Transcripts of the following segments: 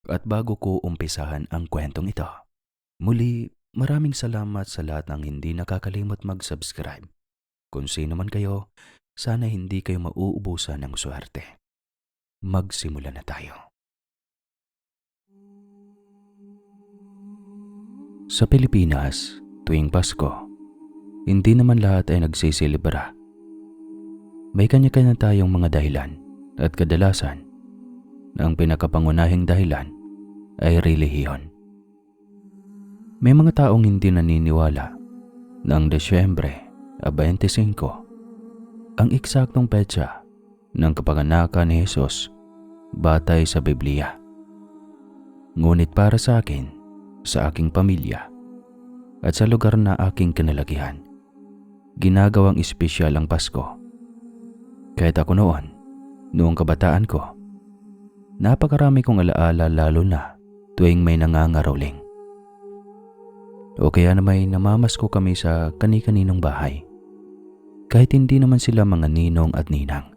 At bago ko umpisahan ang kwentong ito, muli maraming salamat sa lahat ng hindi nakakalimot mag-subscribe. Kung sino man kayo, sana hindi kayo mauubusan ng swerte. Magsimula na tayo. Sa Pilipinas, tuwing Pasko, hindi naman lahat ay nagsisilibra. May kanya-kanya tayong mga dahilan at kadalasan, ang pinakapangunahing dahilan ay relihiyon. May mga taong hindi naniniwala na ang Desyembre 25 ang eksaktong petsa ng kapanganakan ni Jesus batay sa Biblia. Ngunit para sa akin, sa aking pamilya, at sa lugar na aking kinalakihan, ginagawang espesyal ang Pasko. Kahit ako noong kabataan ko, napakarami kong alaala lalo na tuwing may nangangaroling. O kaya na may namamasko kami sa kani-kaninong bahay, kahit hindi naman sila mga ninong at ninang.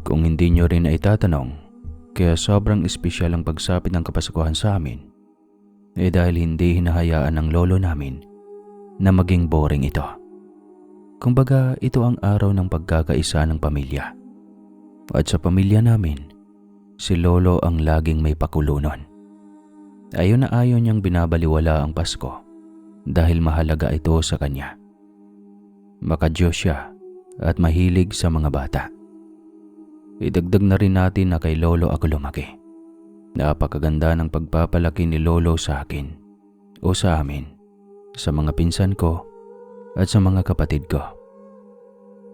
Kung hindi nyo rin ay tatanong, kaya sobrang espesyal ang pagsapit ng Kapaskuhan sa amin, dahil hindi hinahayaan ng lolo namin na maging boring ito. Kumbaga, ito ang araw ng pagkakaisa ng pamilya. At sa pamilya namin, si lolo ang laging may pakulo nun. Ayon na ayon niyang binabaliwala ang Pasko dahil mahalaga ito sa kanya. Makadiyos siya at mahilig sa mga bata. Idagdag na rin natin na kay lolo ako lumaki. Napakaganda ng pagpapalaki ni lolo sa akin o sa amin, sa mga pinsan ko at sa mga kapatid ko.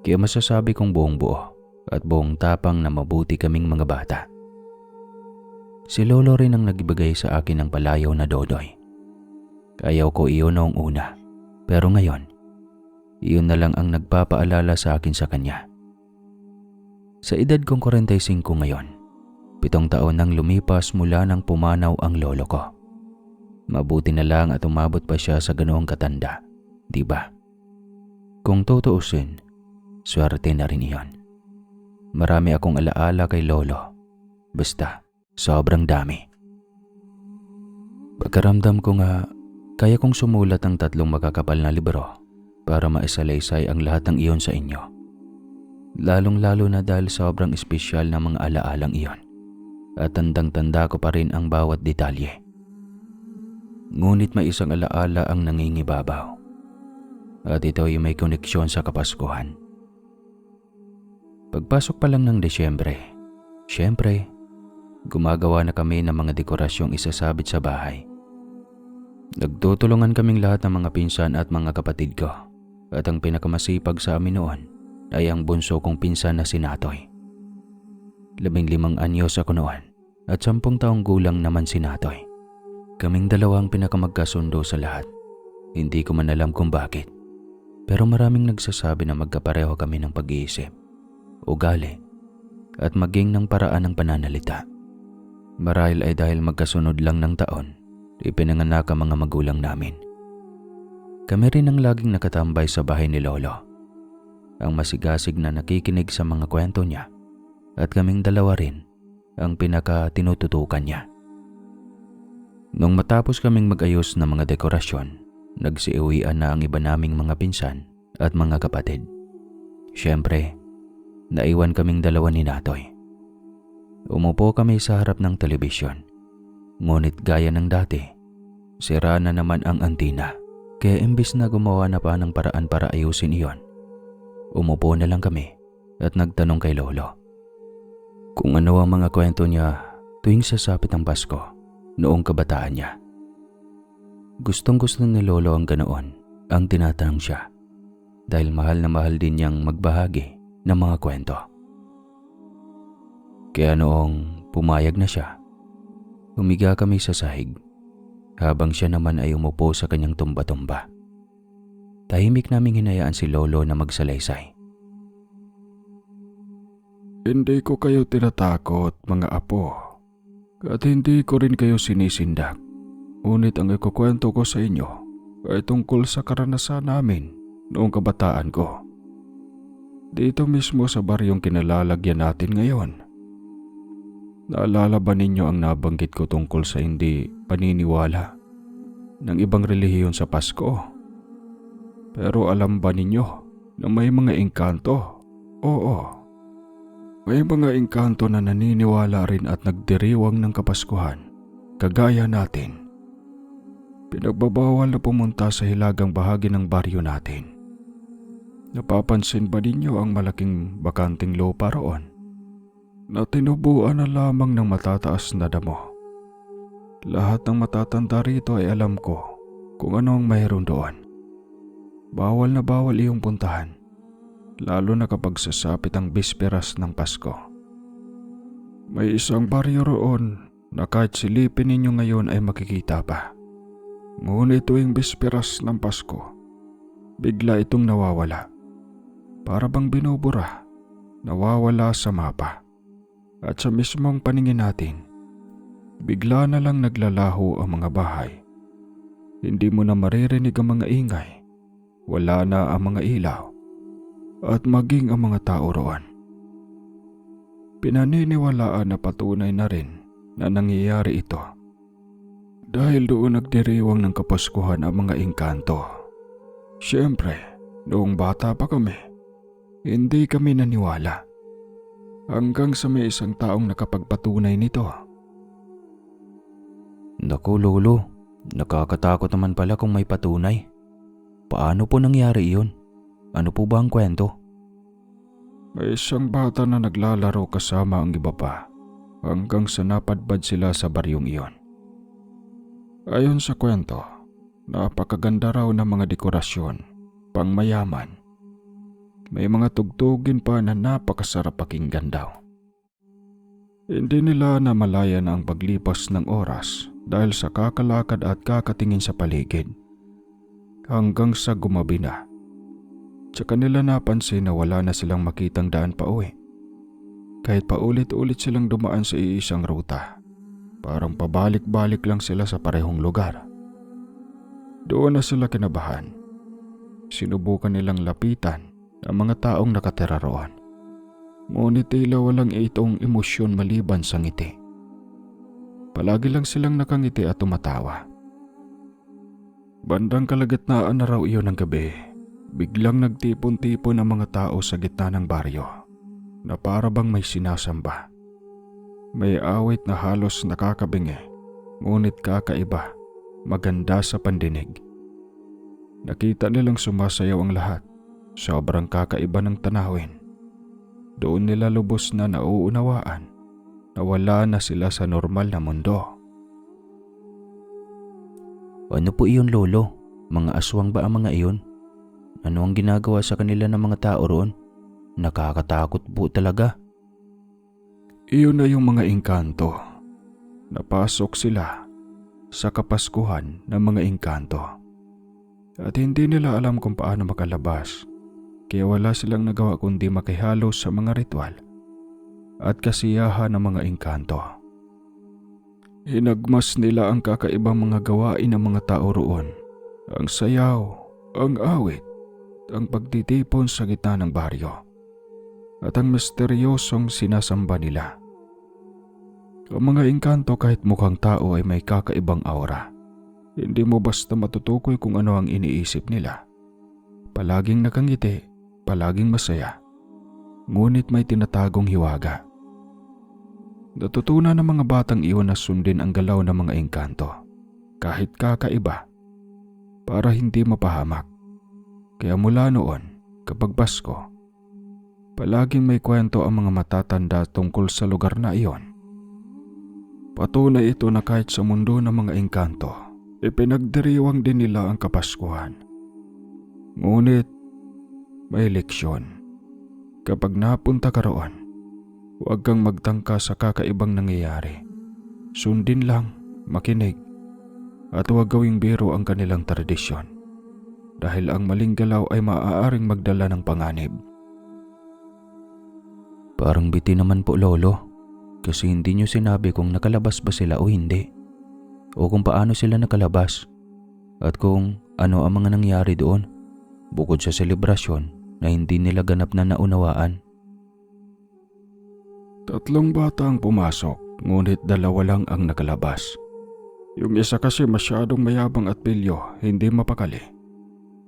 Kaya masasabi kong buong buo at buong tapang na mabuti kaming mga bata. Si lolo rin ang nagbigay sa akin ng palayaw na dodoy. Ayaw ko iyon noong una, pero ngayon, iyon na lang ang nagpapaalala sa akin sa kanya. Sa edad kong 45 ngayon, 7 taon nang lumipas mula nang pumanaw ang lolo ko. Mabuti na lang at umabot pa siya sa ganoong katanda, di ba? Kung tutuusin, swerte na rin iyon. Marami akong alaala kay lolo, basta sobrang dami. Pagkaramdam ko nga, kaya kong sumulat ang 3 makakapal na libro para maisalaysay ang lahat ng iyon sa inyo. Lalong-lalo na dahil sobrang espesyal na mga alaalang iyon at tandang-tanda ko pa rin ang bawat detalye. Ngunit may isang alaala ang nangingibabaw at ito ay may koneksyon sa Kapaskuhan. Pagpasok pa lang ng Desyembre, syempre, gumagawa na kami ng mga dekorasyong isasabit sa bahay. Nagtutulungan kaming lahat ng mga pinsan at mga kapatid ko, at ang pinakamasipag sa amin noon ay ang bunso kong pinsan na si Natoy. 15 anyos ako noon at 10 taong gulang naman si Natoy. Kaming dalawang pinakamagkasundo sa lahat. Hindi ko man alam kung bakit, pero maraming nagsasabi na magkapareho kami ng pag-iisip, ugali, at maging ng paraan ng pananalita. Marahil ay dahil magkasunod lang ng taon, ipinanganak ang mga magulang namin. Kami rin ang laging nakatambay sa bahay ni lolo, ang masigasig na nakikinig sa mga kwento niya, at kaming dalawa rin ang pinaka-tinututukan niya. Nung matapos kaming mag-ayos ng mga dekorasyon, nagsiuwian na ang iba naming mga pinsan at mga kapatid. Siyempre, naiwan kaming dalawa ni Natoy. Umupo kami sa harap ng telebisyon. Ngunit gaya ng dati, sira na naman ang antina. Kaya imbis na gumawa na pa ng paraan para ayusin iyon, umupo na lang kami at nagtanong kay lolo kung ano ang mga kwento niya tuwing sasapit ang Pasko noong kabataan niya. Gustong-gusto ni lolo ang ganoon ang tinatanong siya dahil mahal na mahal din niyang magbahagi ng mga kwento. Kaya noong pumayag na siya, humiga kami sa sahig habang siya naman ay umupo sa kanyang tumba-tumba. Tahimik naming hinayaan si lolo na magsalaysay. Hindi ko kayo tinatakot, mga apo. At hindi ko rin kayo sinisindak. Ngunit ang ikukwento ko sa inyo ay tungkol sa karanasan namin noong kabataan ko. Dito mismo sa baryong kinalalagyan natin ngayon. Naalala ba ninyo ang nabanggit ko tungkol sa hindi paniniwala ng ibang relihiyon sa Pasko? Pero alam ba ninyo na may mga engkanto? Oo, may mga engkanto na naniniwala rin at nagdiriwang ng Kapaskuhan, kagaya natin. Pinagbabawal na pumunta sa hilagang bahagi ng baryo natin. Napapansin ba ninyo ang malaking bakanting lupa roon na tinubuan na lamang ng matataas na damo? Lahat ng matatanda rito ay alam ko kung ano ang mayroon doon. Bawal na bawal iyong puntahan, lalo na kapag sasapit ang bisperas ng Pasko. May isang baryo roon na kahit silipin ninyo ngayon ay makikita pa. Ngunit tuwing bisperas ng Pasko, bigla itong nawawala. Para bang binubura, nawawala sa mapa. At sa mismong paningin natin, bigla na lang naglalaho ang mga bahay. Hindi mo na maririnig ang mga ingay, wala na ang mga ilaw, at maging ang mga tao roon. Pinaniniwalaan na patunay na rin na nangyayari ito. Dahil doon nagdiriwang ng Kapaskuhan ang mga engkanto. Siyempre, noong bata pa kami, hindi kami naniwala. Hanggang sa may isang taong nakapagpatunay nito. Naku lolo, nakakatakot naman pala kung may patunay. Paano po nangyari iyon? Ano po ba ang kwento? May isang bata na naglalaro kasama ang iba pa hanggang sa napadpad sila sa baryong iyon. Ayon sa kwento, napakaganda raw ng mga dekorasyon, pangmayaman. May mga tugtugin pa na napakasarap pakinggan daw. Hindi nila namalayan ang paglipas ng oras dahil sa kakalakad at kakatingin sa paligid. Hanggang sa gumabi na. Tsaka nila napansin na wala na silang makitang daan pa uwi. Kahit paulit-ulit silang dumaan sa iisang ruta, parang pabalik-balik lang sila sa parehong lugar. Doon na sila kinabahan. Sinubukan nilang lapitan ang mga taong nakatira roon. Ngunit tila walang itong emosyon maliban sa ngiti. Palagi lang silang nakangiti at tumatawa. Bandang kalagitnaan na raw iyon ng gabi, biglang nagtipon-tipon ang mga tao sa gitna ng baryo na para bang may sinasamba. May awit na halos nakakabingi, ngunit kakaiba, maganda sa pandinig. Nakita nilang sumasayaw ang lahat. Sobrang kakaiba ng tanawin. Doon nila lubos na nauunawaan na wala na sila sa normal na mundo. Ano po iyon lolo? Mga aswang ba ang mga iyon? Ano ang ginagawa sa kanila ng mga tao roon? Nakakatakot po talaga. Iyon na yung mga engkanto. Napasok sila sa Kapaskuhan ng mga engkanto. At hindi nila alam kung paano makalabas. Kaya wala silang nagawa kundi makihalo sa mga ritual at kasiyahan ng mga engkanto. Hinagmas nila ang kakaibang mga gawain ng mga tao roon. Ang sayaw, ang awit, ang pagtitipon sa gitna ng baryo, at ang misteryosong sinasamba nila. Ang mga engkanto kahit mukhang tao ay may kakaibang aura. Hindi mo basta matutukoy kung ano ang iniisip nila. Palaging nakangiti, palaging masaya, ngunit may tinatagong hiwaga. Natutunan ng mga batang iyon na sundin ang galaw ng mga engkanto, kahit kakaiba, para hindi mapahamak. Kaya mula noon, kapag Pasko, palaging may kwento ang mga matatanda tungkol sa lugar na iyon. Patunay ito na kahit sa mundo ng mga engkanto, ipinagdiriwang din nila ang Kapaskuhan. Ngunit, may leksyon. Kapag napunta ka roon, huwag kang magtangka sa kakaibang nangyayari. Sundin lang, makinig, at huwag gawing biro ang kanilang tradisyon. Dahil ang maling galaw ay maaaring magdala ng panganib. Parang biti naman po lolo, kasi hindi nyo sinabi kung nakalabas ba sila o hindi. O kung paano sila nakalabas. At kung ano ang mga nangyari doon, bukod sa selebrasyon na hindi nila ganap na naunawaan. 3 bata ang pumasok ngunit dalawa lang ang nakalabas. Yung isa kasi masyadong mayabang at pilyo, hindi mapakali.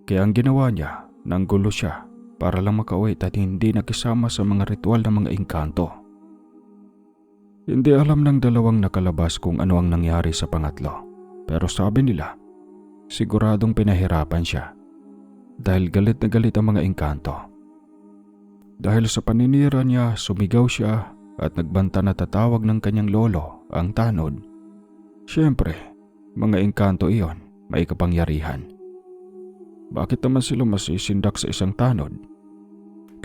Kaya ang ginawa niya, nanggulo siya para lang makauwi at hindi nakisama sa mga ritual ng mga engkanto. Hindi alam ng dalawang nakalabas kung ano ang nangyari sa pangatlo, pero sabi nila, siguradong pinahirapan siya dahil galit na galit ang mga engkanto. Dahil sa paninira niya, sumigaw siya at nagbanta na tatawag ng kanyang lolo, ang tanod. Siyempre, mga engkanto iyon, may kapangyarihan. Bakit naman sila masisindak sa isang tanod?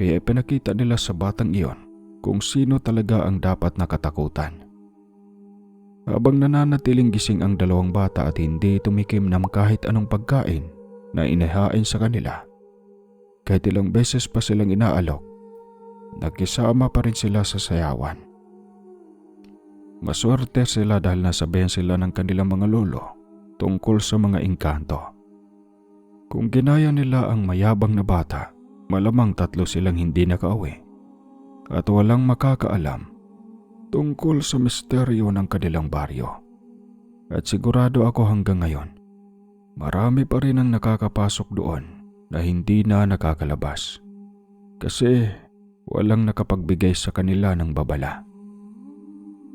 Kaya ipinakita nila sa batang iyon kung sino talaga ang dapat nakatakutan. Habang nananatiling gising ang dalawang bata at hindi tumikim ng kahit anong pagkain na inihain sa kanila, kahit ilang beses pa silang inaalok, nagkisama pa rin sila sa sayawan. Maswerte sila dahil nasabihan sila ng kanilang mga lolo tungkol sa mga engkanto. Kung ginaya nila ang mayabang na bata, malamang 3 silang hindi nakauwi at walang makakaalam tungkol sa misteryo ng kanilang baryo. At sigurado ako hanggang ngayon, marami pa rin ang nakakapasok doon na hindi na nakakalabas kasi walang nakapagbigay sa kanila ng babala.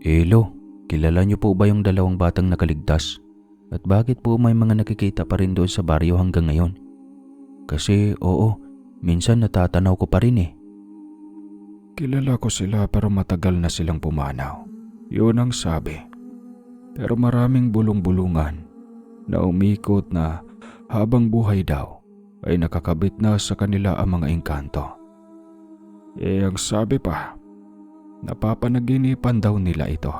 Lo, kilala niyo po ba yung dalawang batang nakaligtas? At bakit po may mga nakikita pa rin doon sa baryo hanggang ngayon? Kasi oo, minsan natatanaw ko pa rin eh. Kilala ko sila pero matagal na silang pumanaw. Yun ang sabi. Pero maraming bulong-bulungan na umikot na habang buhay daw ay nakakabit na sa kanila ang mga engkanto. Ang sabi pa, napapanaginipan daw nila ito.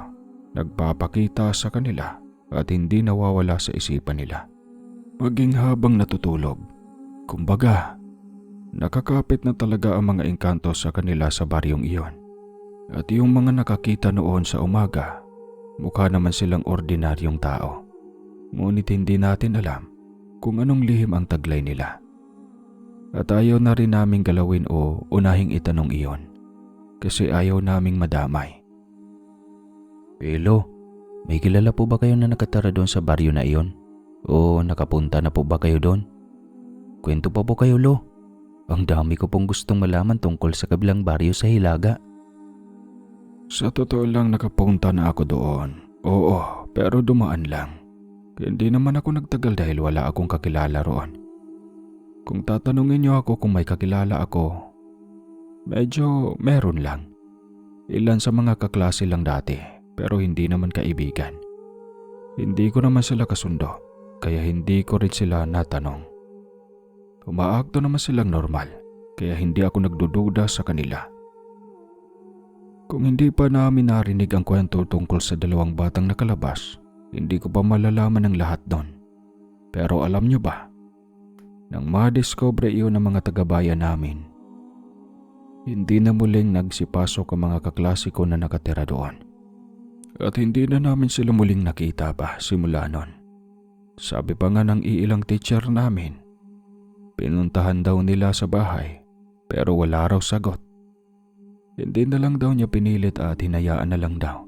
Nagpapakita sa kanila at hindi nawawala sa isipan nila. Maging habang natutulog. Kumbaga, nakakapit na talaga ang mga engkanto sa kanila sa baryong iyon. At yung mga nakakita noon sa umaga, mukha naman silang ordinaryong tao. Ngunit hindi natin alam kung anong lihim ang taglay nila. At ayaw na rin naming galawin o unahing itanong iyon kasi ayaw naming madamay. Lo, may kilala po ba kayo na nakatira doon sa baryo na iyon? O nakapunta na po ba kayo doon? Kwento pa po kayo, Lo. Ang dami ko pong gustong malaman tungkol sa kabilang baryo sa Hilaga. Sa totoo lang nakapunta na ako doon. Oo, pero dumaan lang. Hindi naman ako nagtagal dahil wala akong kakilala roon. Kung tatanungin niyo ako kung may kakilala ako, medyo meron lang. Ilan sa mga kaklase lang dati, pero hindi naman kaibigan. Hindi ko naman sila kasundo, kaya hindi ko rin sila natanong. Umaakto naman silang normal, kaya hindi ako nagdududa sa kanila. Kung hindi pa namin narinig ang kwento tungkol sa dalawang batang nakalabas, hindi ko pa malalaman ang lahat doon. Pero alam niyo ba, nang madiscover iyon ng mga taga-bayan namin, hindi na muling nagsipasok ang mga kaklase ko na nakatira doon. At hindi na namin sila muling nakita pa simula noon. Sabi pa nga ng iilang teacher namin, pinuntahan daw nila sa bahay pero wala raw sagot. Hindi na lang daw niya pinilit at hinayaan na lang daw.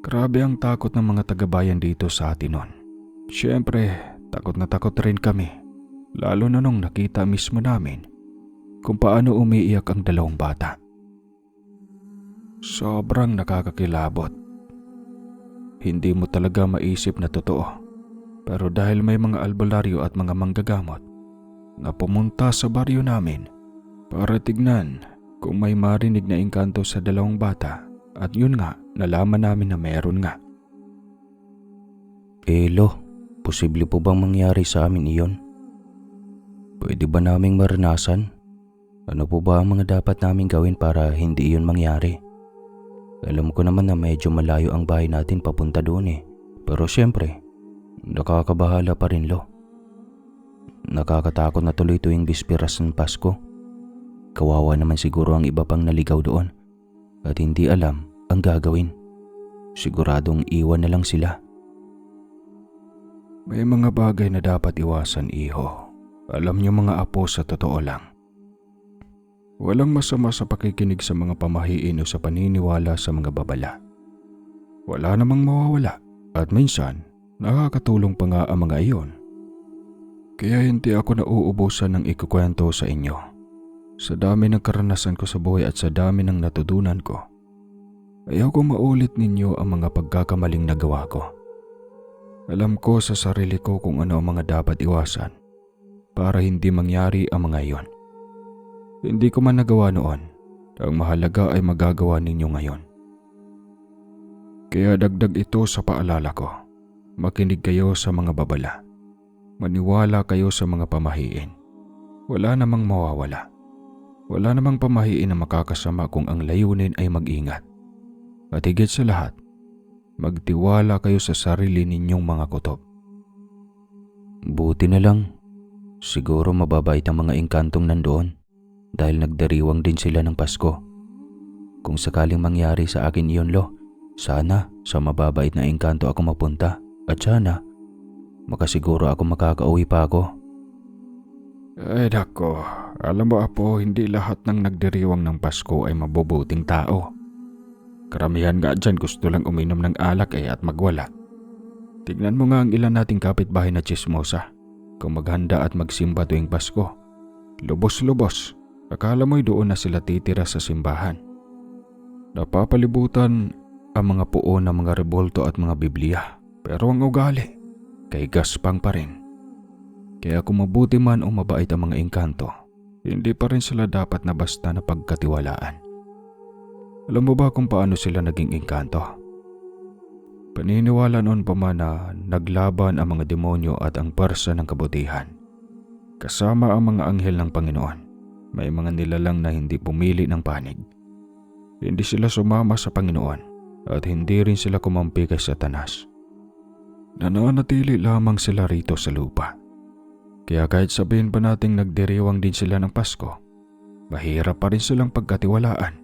Grabe ang takot ng mga taga-bayan dito sa atin noon. Siyempre, takot na takot rin kami. Lalo na nung nakita mismo namin kung paano umiiyak ang dalawang bata. Sobrang nakakakilabot. Hindi mo talaga maisip na totoo. Pero dahil may mga albularyo at mga manggagamot na pumunta sa baryo namin para tignan kung may marinig na engkanto sa dalawang bata, at yun nga, nalaman namin na meron nga. Lo, posible po bang mangyari sa amin iyon? Pwede ba naming maranasan? Ano po ba ang mga dapat naming gawin para hindi iyon mangyari? Alam ko naman na medyo malayo ang bahay natin papunta doon eh. Pero syempre, nakakabahala pa rin, Lo. Nakakatakot na tuloy tuwing bisperas ng Pasko. Kawawa naman siguro ang iba pang naligaw doon at hindi alam ang gagawin. Siguradong iwan na lang sila. May mga bagay na dapat iwasan, iho. Alam niyo mga apo, sa totoo lang, walang masama sa pakikinig sa mga pamahiin o sa paniniwala sa mga babala. wala namang mawawala at minsan nakakatulong pa nga ang mga iyon. Kaya hindi ako nauubusan ng ikukwento sa inyo. Sa dami ng karanasan ko sa buhay at sa dami ng natutunan ko, ayaw ko maulit ninyo ang mga pagkakamaling nagawa ko. Alam ko sa sarili ko kung ano ang mga dapat iwasan para hindi mangyari ang mga iyon. Hindi ko man nagawa noon, ang mahalaga ay magagawa ninyo ngayon. Kaya dagdag ito sa paalala ko. Makinig kayo sa mga babala. Maniwala kayo sa mga pamahiin. Wala namang mawawala. Wala namang pamahiin na makakasama kung ang layunin ay mag-ingat. At higit sa lahat, magtiwala kayo sa sarili ninyong mga kutob. Buti na lang. Siguro mababait ang mga engkantong nandoon dahil nagdiriwang din sila ng Pasko. Kung sakaling mangyari sa akin iyon, Lo, sana sa mababait na engkanto ako mapunta at sana makasiguro ako makakauwi pa ako. Ay nako, alam mo Apo, hindi lahat ng nagdiriwang ng Pasko ay mabubuting tao. Karamihan nga dyan gusto lang uminom ng alak at magwala. Tignan mo nga ang ilan nating kapitbahay na chismosa. Kung maghanda at magsimba tuwing Pasko, lubos-lubos, akala mo'y doon na sila titira sa simbahan. Napapalibutan ang mga puon ng mga rebolto at mga Biblia, pero ang ugali, kay gaspang pa rin. Kaya kung mabuti man o mabait ang mga engkanto, hindi pa rin sila dapat na basta na pagkatiwalaan. Alam mo ba kung paano sila naging engkanto? Paniniwala noon pa man na naglaban ang mga demonyo at ang parsa ng kabutihan. Kasama ang mga anghel ng Panginoon, may mga nilalang na hindi pumili ng panig. Hindi sila sumama sa Panginoon at hindi rin sila kumampi kay Satanas. Nananatili lamang sila rito sa lupa. Kaya kahit sabihin pa nating nagdiriwang din sila ng Pasko, mahirap pa rin silang pagkatiwalaan.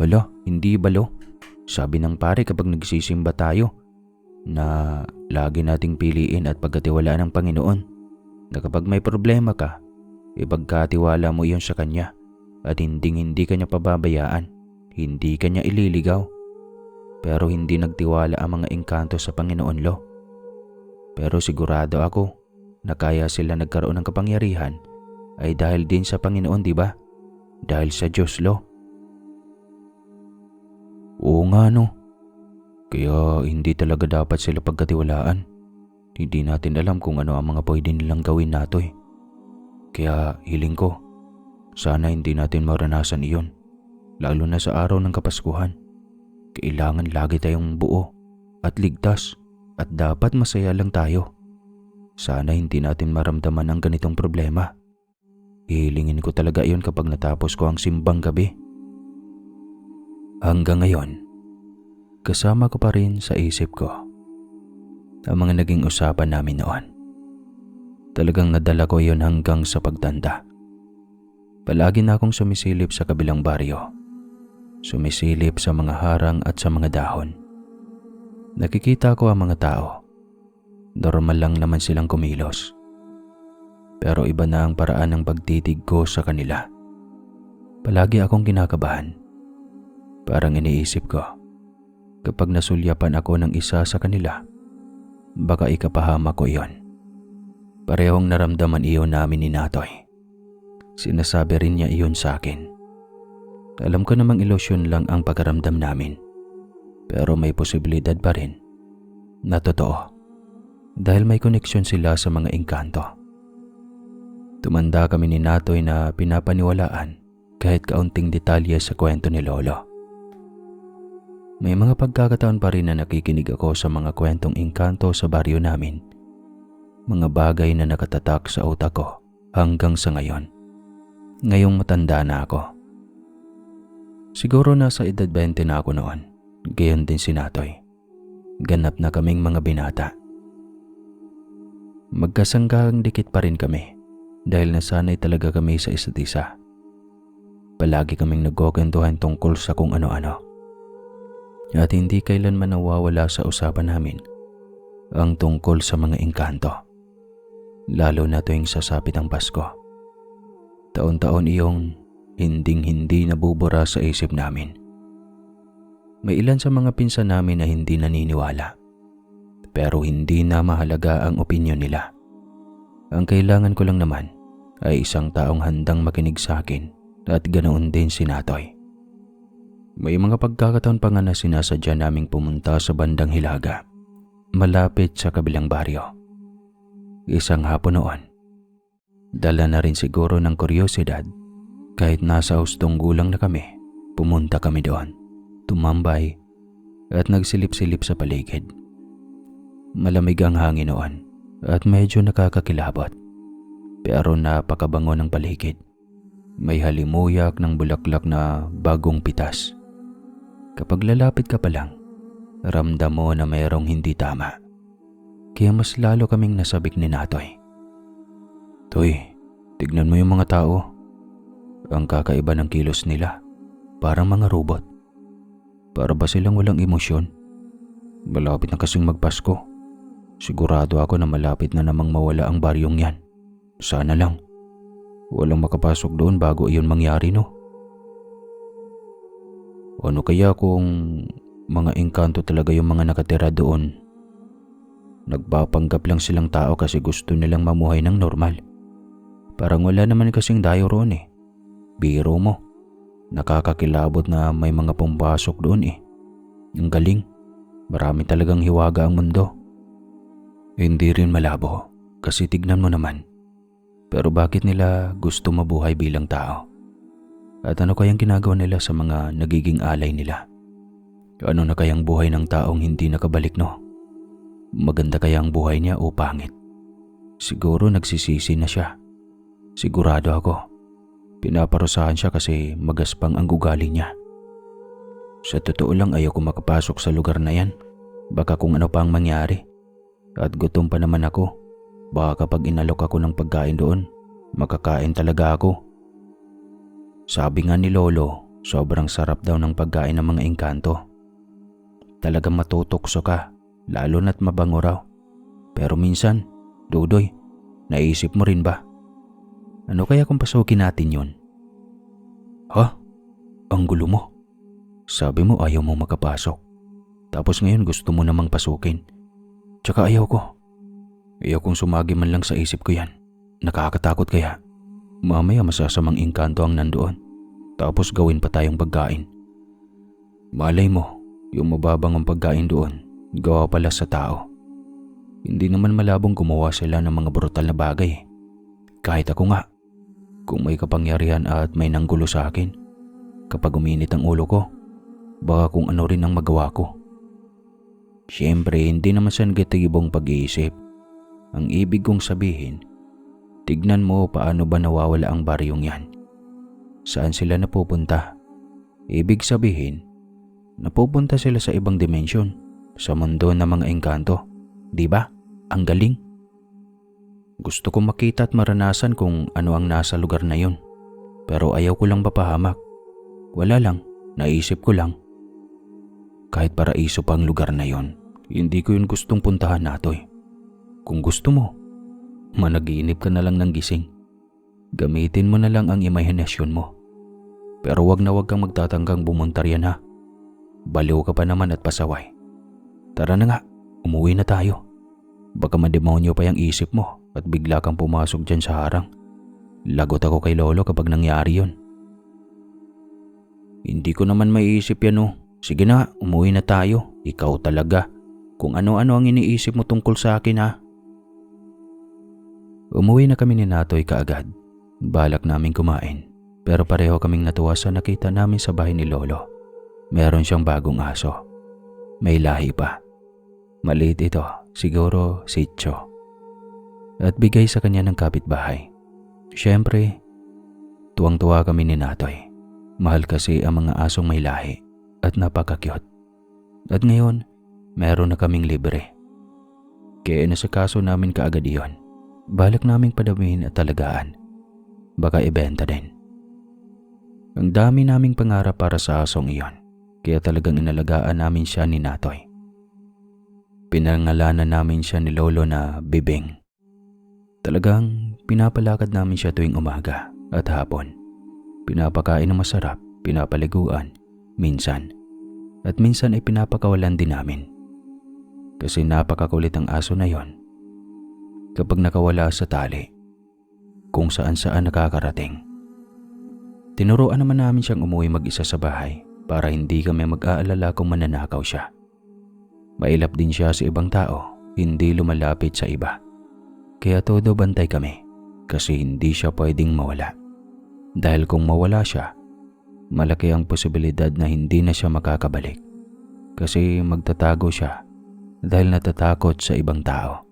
Hala, hindi ba, Lo? Sabi ng pare kapag nagsisimba tayo na lagi nating piliin at pagkatiwalaan ng Panginoon, na kapag may problema ka, ipagkatiwala mo iyon sa Kanya at hindi Kanya pababayaan, hindi Kanya ililigaw. Pero hindi nagtiwala ang mga engkanto sa Panginoon, Lo. Pero sigurado ako na kaya sila nagkaroon ng kapangyarihan ay dahil din sa Panginoon, di ba? Dahil sa Diyos, Lo. Oo nga, no. Kaya hindi talaga dapat sila pagkatiwalaan. Hindi natin alam kung ano ang mga pwede nilang gawin nato. Kaya hiling ko, sana hindi natin maranasan iyon. Lalo na sa araw ng Kapaskuhan. Kailangan lagi tayong buo at ligtas at dapat masaya lang tayo. Sana hindi natin maramdaman ang ganitong problema. Hihilingin ko talaga iyon kapag natapos ko ang simbang gabi. Hanggang ngayon, kasama ko pa rin sa isip ko ang mga naging usapan namin noon. Talagang nadala ko iyon hanggang sa pagtanda. Palagi na akong sumisilip sa kabilang baryo. Sumisilip sa mga harang at sa mga dahon. Nakikita ko ang mga tao. Normal lang naman silang kumilos. Pero iba na ang paraan ng pagtitig ko sa kanila. Palagi akong kinakabahan. Parang iniisip ko, kapag nasulyapan ako ng isa sa kanila, baka ikapahama ko iyon. Parehong naramdaman iyon namin ni Natoy. Sinasabi rin niya iyon sa akin. Alam ko namang ilusyon lang ang pagkaramdam namin. Pero may posibilidad pa rin na totoo. Dahil may koneksyon sila sa mga engkanto. Tumanda kami ni Natoy na pinapaniwalaan kahit kaunting detalye sa kwento ni Lolo. May mga pagkakataon pa rin na nakikinig ako sa mga kwentong engkanto sa baryo namin. Mga bagay na nakatatak sa utak ko hanggang sa ngayon. Ngayong matanda na ako. Siguro nasa edad 20 na ako noon. Gayon din si Natoy. Ganap na kaming mga binata. Magkasanggang dikit pa rin kami dahil nasanay talaga kami sa isa't isa. Palagi kaming nagkukwentuhan tungkol sa kung ano-ano. At hindi kailanman nawawala sa usapan namin ang tungkol sa mga engkanto. Lalo na tuwing sasapit ang Pasko. Taon-taon iyong hinding-hindi nabubura sa isip namin. May ilan sa mga pinsan namin na hindi naniniwala. Pero hindi na mahalaga ang opinyon nila. Ang kailangan ko lang naman ay isang taong handang makinig sa akin at ganoon din si Natoy. May mga pagkakataon pa nga na sinasadya naming pumunta sa bandang Hilaga, malapit sa kabilang baryo. Isang hapon noon, dala na rin siguro ng kuryosidad, kahit nasa hustong gulang na kami, pumunta kami doon, tumambay at nagsilip-silip sa paligid. Malamig ang hangin noon at medyo nakakakilabot, pero napakabango ng paligid. May halimuyak ng bulaklak na bagong pitas. Kapag lalapit ka pa lang, ramdam mo na mayroong hindi tama. Kaya mas lalo kaming nasabik ni Natoy. Toy, tignan mo yung mga tao. Ang kakaiba ng kilos nila, parang mga robot. Para ba silang walang emosyon? Malapit na kasing magpasko. Sigurado ako na malapit na namang mawala ang baryong yan. Sana lang walang makapasok doon bago iyon mangyari, no? Ano kaya kung mga engkanto talaga yung mga nakatira doon? Nagpapanggap lang silang tao kasi gusto nilang mamuhay ng normal. Parang wala naman kasing dayo roon eh. Biro mo. Nakakakilabot na may mga pumpasok doon eh. Ang galing. Marami talagang hiwaga ang mundo. Hindi rin malabo kasi tignan mo naman. Pero bakit nila gusto mabuhay bilang tao? At ano kayang ginagawa nila sa mga nagiging alay nila? Ano na kayang buhay ng taong hindi nakabalik, no? Maganda kaya ang buhay niya o pangit? Siguro nagsisisi na siya. Sigurado ako. Pinaparusahan siya kasi magaspang ang ugali niya. Sa totoo lang ayaw ko makapasok sa lugar na yan. Baka kung ano pa ang mangyari. At gutom pa naman ako. Baka kapag inalok ako ng pagkain doon, makakain talaga ako. Sabi nga ni Lolo, sobrang sarap daw ng pagkain ng mga engkanto. Talagang matutokso ka, lalo na't mabango raw. Pero minsan, Dudoy, naisip mo rin ba? Ano kaya kung pasukin natin yun? Ha? Ang gulo mo. Sabi mo ayaw mo makapasok. Tapos ngayon gusto mo namang pasukin. Tsaka ayaw ko. Ayaw kong sumagi man lang sa isip ko yan. Nakakatakot kaya. Mamaya masasamang engkanto ang nandoon. Tapos gawin pa tayong pagkain. Malay mo, yung mababang ang pagkain doon, gawa pala sa tao. Hindi naman malabong gumawa sila ng mga brutal na bagay. Kahit ako nga, kung may kapangyarihan at may nanggulo sa akin, kapag uminit ang ulo ko, baka kung ano rin ang magawa ko. Siyempre, hindi naman sa negatibong pag-iisip. Ang ibig kong sabihin, tignan mo paano ba nawawala ang baryong yan. Saan sila napupunta? Ibig sabihin, napupunta sila sa ibang dimensyon, sa mundo ng mga engkanto. Diba? Ang galing. Gusto kong makita at maranasan kung ano ang nasa lugar na yun. Pero ayaw ko lang mapahamak. Wala lang, naisip ko lang. Kahit paraiso pa ang lugar na yon, hindi ko yun gustong puntahan, Natoy. Kung gusto mo, managinip ka na lang ng gising. Gamitin mo na lang ang imahinasyon mo. Pero wag na wag kang magtatanggang bumuntaryan ha. Baliw ka pa naman at pasaway. Tara na nga, umuwi na tayo. Baka mademonyo pa yung isip mo at bigla kang pumasok dyan sa harang. Lagot ako kay Lolo kapag nangyari yun. Hindi ko naman maiisip yan oh. Sige na, umuwi na tayo. Ikaw talaga. Kung ano-ano ang iniisip mo tungkol sa akin ha. Umuwi na kami ni Natoy kaagad. Balak naming kumain. Pero pareho kaming natuwa sa nakita namin sa bahay ni Lolo. Meron siyang bagong aso. May lahi pa. Maliit ito, siguro sityo. At bigay sa kanya ng kapitbahay. Siyempre, tuwang-tuwa kami ni Natoy. Mahal kasi ang mga asong may lahi at napaka-cute. At ngayon, meron na kaming libre. Kaya nasikaso namin kaagad iyon. Balak naming padamihin at talagaan. Baka ibenta din. Ang dami naming pangarap para sa asong iyon. Kaya talagang inalagaan namin siya ni Natoy. Pinangalanan namin siya ni Lolo na Bibing. Talagang pinapalakad namin siya tuwing umaga at hapon. Pinapakain ng masarap, pinapaliguan, minsan At minsan ay pinapakawalan din namin. Kasi napakakulit ang aso na yon. Kapag nakawala sa tali, kung saan-saan nakakarating. Tinuruan naman namin siyang umuwi mag-isa sa bahay para hindi kami mag-aalala kung mananakaw siya. Mailap din siya sa ibang tao, hindi lumalapit sa iba. Kaya todo bantay kami kasi hindi siya pwedeng mawala. Dahil kung mawala siya, malaki ang posibilidad na hindi na siya makakabalik. Kasi magtatago siya dahil natatakot sa ibang tao.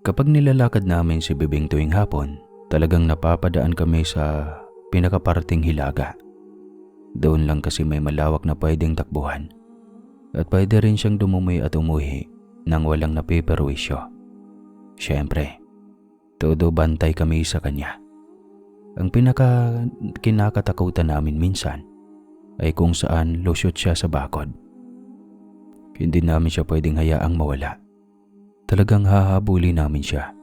Kapag nilalakad namin si Bibing tuwing hapon, talagang napapadaan kami sa pinakaparting hilaga. Doon lang kasi may malawak na pwedeng takbuhan. At pwede rin siyang dumumoy at umuhi nang walang napiperwisyo. Siyempre, todo bantay kami sa kanya. Ang kinakatakutan namin minsan ay kung saan lusyot siya sa bakod. Hindi namin siya pwedeng hayaang mawala. Talagang hahabulin namin siya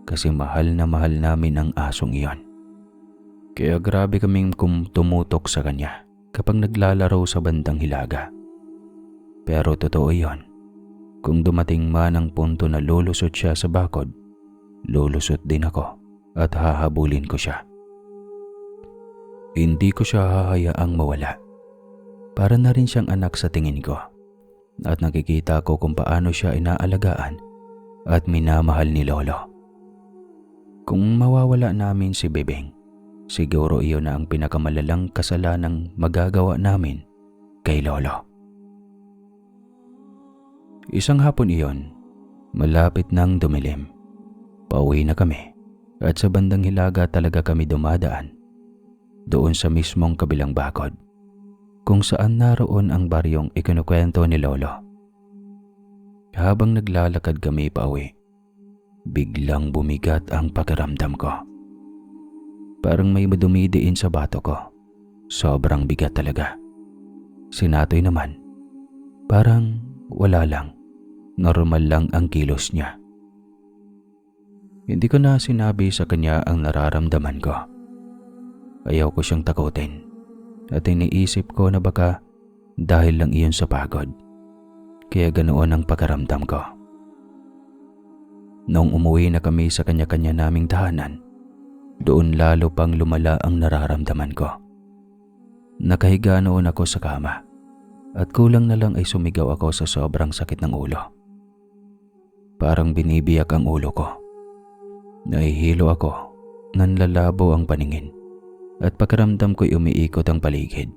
kasi mahal na mahal namin ang asong iyon. Kaya grabe kaming tumutok sa kanya kapag naglalaro sa bandang hilaga. Pero totoo iyon. Kung dumating man ang punto na lulusot siya sa bakod, lulusot din ako at hahabulin ko siya. Hindi ko siya hahayaang mawala. Para na rin siyang anak sa tingin ko. At nakikita ko kung paano siya inaalagaan at minamahal ni Lolo. Kung mawawala namin si Bibing, siguro iyon na ang pinakamalalang kasalanang magagawa namin kay Lolo. Isang hapon iyon, malapit nang dumilim. Pauwi na kami at sa bandang hilaga talaga kami dumadaan. Doon sa mismong kabilang bakod, kung saan naroon ang baryong ikinukwento ni Lolo. Habang naglalakad kami pauwi, biglang bumigat ang pakiramdam ko. Parang may madumidiin sa bato ko. Sobrang bigat talaga. Si Natoy naman, parang wala lang. Normal lang ang kilos niya. Hindi ko na sinabi sa kanya ang nararamdaman ko. Ayaw ko siyang takutin at iniisip ko na baka dahil lang iyon sa pagod. Kaya ganoon ang pakiramdam ko. Noong umuwi na kami sa kanya-kanya naming tahanan, doon lalo pang lumala ang nararamdaman ko. Nakahiga noon ako sa kama at kulang na lang ay sumigaw ako sa sobrang sakit ng ulo. Parang binibiyak ang ulo ko. Nahihilo ako, nanlalabo ang paningin at pakiramdam ko'y umiikot ang paligid.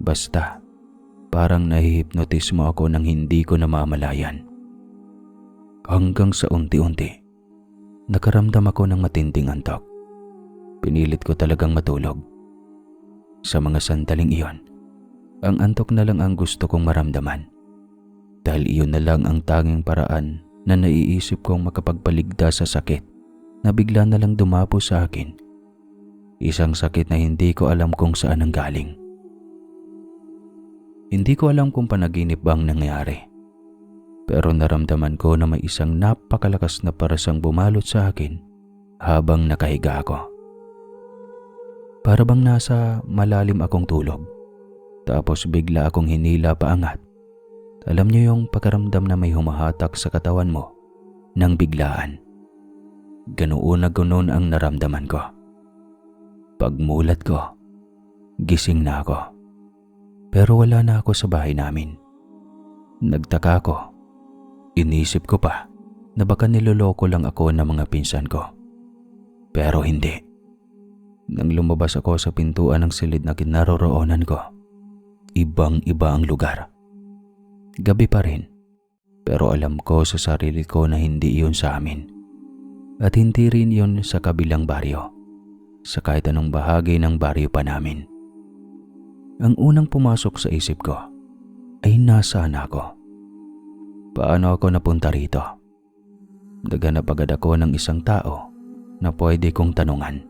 Basta, parang nahihipnotismo ako nang hindi ko namamalayan. Hanggang sa unti-unti, nakaramdam ako ng matinding antok. Pinilit ko talagang matulog. Sa mga sandaling iyon, ang antok na lang ang gusto kong maramdaman. Dahil iyon na lang ang tanging paraan na naiisip kong makapagpaligtas sa sakit na bigla na lang dumapo sa akin. Isang sakit na hindi ko alam kung saan ang galing. Hindi ko alam kung panaginip ba ang nangyari. Pero naramdaman ko na may isang napakalakas na parasang bumalot sa akin habang nakahiga ako. Para bang nasa malalim akong tulog. Tapos bigla akong hinila paangat. Alam niyo yung pakiramdam na may humahatak sa katawan mo nang biglaan. Ganoon na ganoon ang naramdaman ko. Pagmulat ko, gising na ako. Pero wala na ako sa bahay namin. Nagtaka ako. Inisip ko pa na baka niloloko lang ako ng mga pinsan ko. Pero hindi. Nang lumabas ako sa pintuan ng silid na kinaroroonan ko, ibang-iba ang lugar. Gabi pa rin, pero alam ko sa sarili ko na hindi iyon sa amin. At hindi rin iyon sa kabilang baryo, sa kahit anong bahagi ng baryo pa namin. Ang unang pumasok sa isip ko ay nasaan ako? Paano ako napunta rito? Naghanap agad ako ng isang tao na pwede kong tanungan.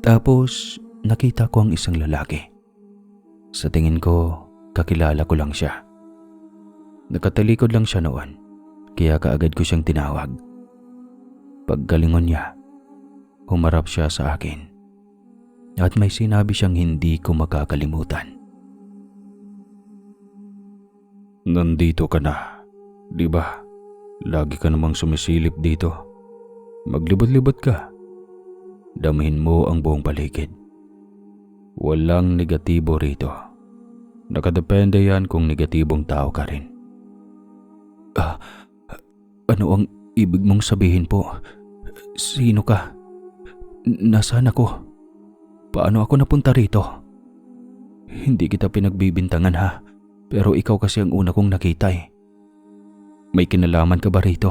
Tapos nakita ko ang isang lalaki. Sa tingin ko, kakilala ko lang siya. Nakatalikod lang siya noon, kaya kaagad ko siyang tinawag. Paggalingon niya, humarap siya sa akin. At may sinabi siyang hindi ko makakalimutan. Nandito ka na, di ba? Lagi ka namang sumisilip dito. Maglibot-libot ka. Damahin mo ang buong paligid. Walang negatibo rito. Nakadepende yan kung negatibong tao ka rin. Ano ang ibig mong sabihin po? Sino ka? Nasaan ako? Paano ako napunta rito? Hindi kita pinagbibintangan ha, pero ikaw kasi ang una kong nakita eh. May kinalaman ka ba rito?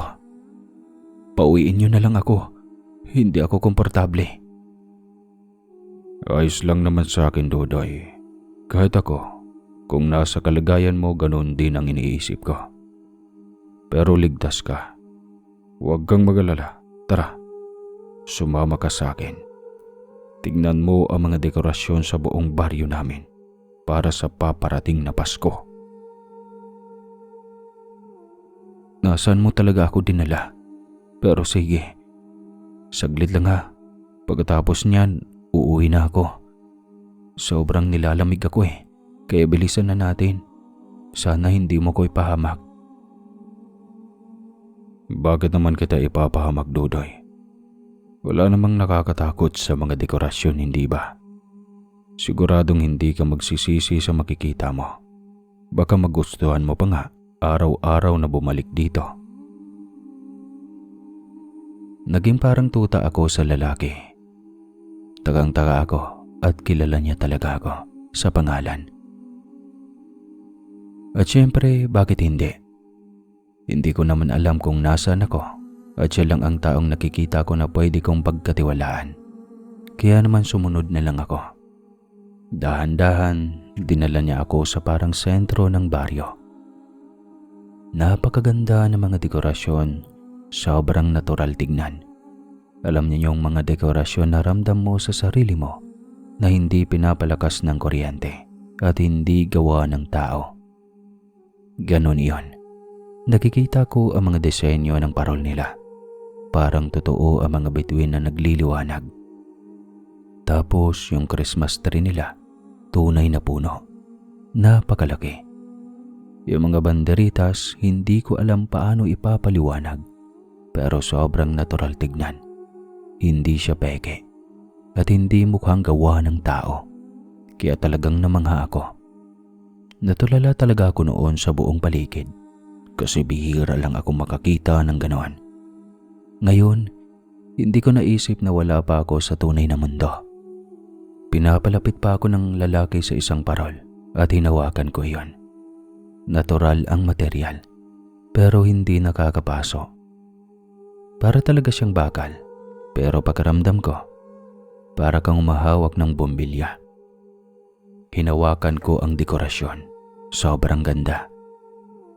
Pauwiin niyo na lang ako. Hindi ako komportable. Ayos lang naman sa akin, Dodoy. Kahit ako, kung nasa kalagayan mo, ganun din ang iniisip ko. Pero ligtas ka. Huwag kang mag-alala. Tara, sumama ka sa akin. Tingnan mo ang mga dekorasyon sa buong baryo namin para sa paparating na Pasko. Nasaan mo talaga ako dinala? Pero sige, saglit lang ha. Pagkatapos niyan, uuwi na ako. Sobrang nilalamig ako eh, kaya bilisan na natin. Sana hindi mo ko ipahamak. Bakit naman kita ipapahamak, Dodoy? Wala namang nakakatakot sa mga dekorasyon, hindi ba? Siguradong hindi ka magsisisi sa makikita mo. Baka magustuhan mo pa nga araw-araw na bumalik dito. Naging parang tuta ako sa lalaki. Tagang-taga ako at kilala niya talaga ako sa pangalan. At syempre, bakit hindi? Hindi ko naman alam kung nasaan ako at siya lang ang taong nakikita ko na pwede kong pagkatiwalaan. Kaya naman sumunod na lang ako. Dahan-dahan, dinala niya ako sa parang sentro ng baryo. Napakaganda ng mga dekorasyon, sobrang natural tignan. Alam niyo yung mga dekorasyon na ramdam mo sa sarili mo na hindi pinapalakas ng kuryente at hindi gawa ng tao. Ganon iyon. Nakikita ko ang mga disenyo ng parol nila. Parang totoo ang mga bituin na nagliliwanag. Tapos yung Christmas tree nila, tunay na puno. Napakalaki. Yung mga banderitas, hindi ko alam paano ipapaliwanag. Pero sobrang natural tignan. Hindi siya peke. At hindi mukhang gawa ng tao. Kaya talagang namangha ako. Natulala talaga ako noon sa buong paligid. Kasi bihira lang ako makakita ng ganoon. Ngayon, hindi ko naisip na wala pa ako sa tunay na mundo. Pinapalapit pa ako ng lalaki sa isang parol at hinawakan ko iyon. Natural ang material, pero hindi nakakapaso. Para talaga siyang bakal, pero pakiramdam ko, para kang umahawak ng bombilya. Hinawakan ko ang dekorasyon. Sobrang ganda.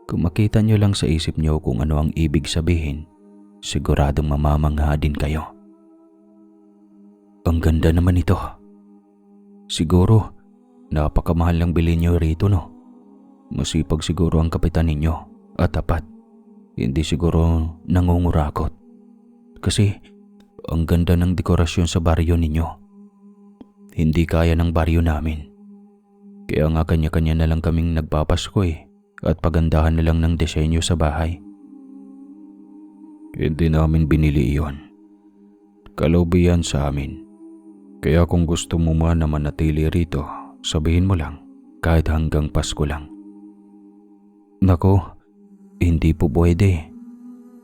Kung makita nyo lang sa isip nyo kung ano ang ibig sabihin, siguradong mamamangha din kayo. Ang ganda naman ito. Siguro, napakamahal lang bilhin nyo rito, no? Masipag siguro ang kapitan ninyo at tapat. Hindi siguro nangungurakot. Kasi, ang ganda ng dekorasyon sa baryo ninyo. Hindi kaya ng baryo namin. Kaya nga kanya-kanya na lang kaming nagpapasko eh. At pagandahan na lang ng disenyo sa bahay. Hindi namin binili iyon. Kaloob yan sa amin. Kaya kung gusto mo man na manatili rito, sabihin mo lang, kahit hanggang Pasko lang. Nako, hindi po pwede.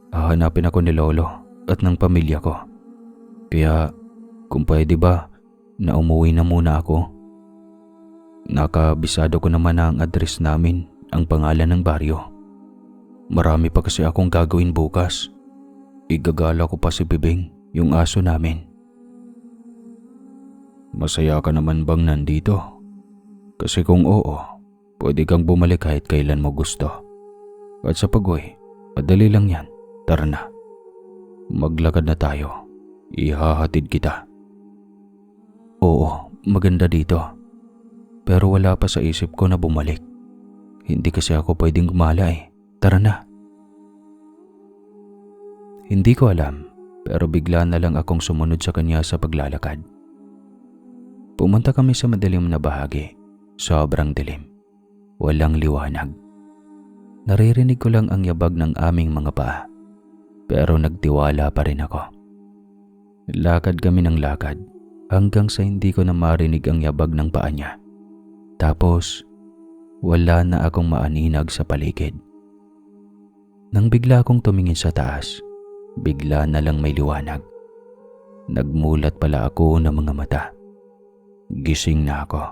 Hahanapin ako ni Lolo at ng pamilya ko. Kaya kung pwede ba na umuwi na muna ako? Nakabisado ko naman ang address namin, ang pangalan ng baryo. Marami pa kasi akong gagawin bukas. Igagala ko pa si Bibing, yung aso namin. Masaya ka naman bang nandito? Kasi kung oo, pwede kang bumalik kahit kailan mo gusto. At sa pag-uwi, madali lang yan. Tara na. Maglakad na tayo. Ihahatid kita. Oo, maganda dito. Pero wala pa sa isip ko na bumalik. Hindi kasi ako pwedeng gumala eh. Tara na. Hindi ko alam, pero bigla na lang akong sumunod sa kanya sa paglalakad. Pumunta kami sa madilim na bahagi. Sobrang dilim. Walang liwanag. Naririnig ko lang ang yabag ng aming mga paa, pero nagtiwala pa rin ako. Lakad kami ng lakad hanggang sa hindi ko na marinig ang yabag ng paa niya. Tapos, wala na akong maaninag sa paligid. Nang bigla akong tumingin sa taas, bigla na lang may liwanag. Nagmulat pala ako ng mga mata. Gising na ako.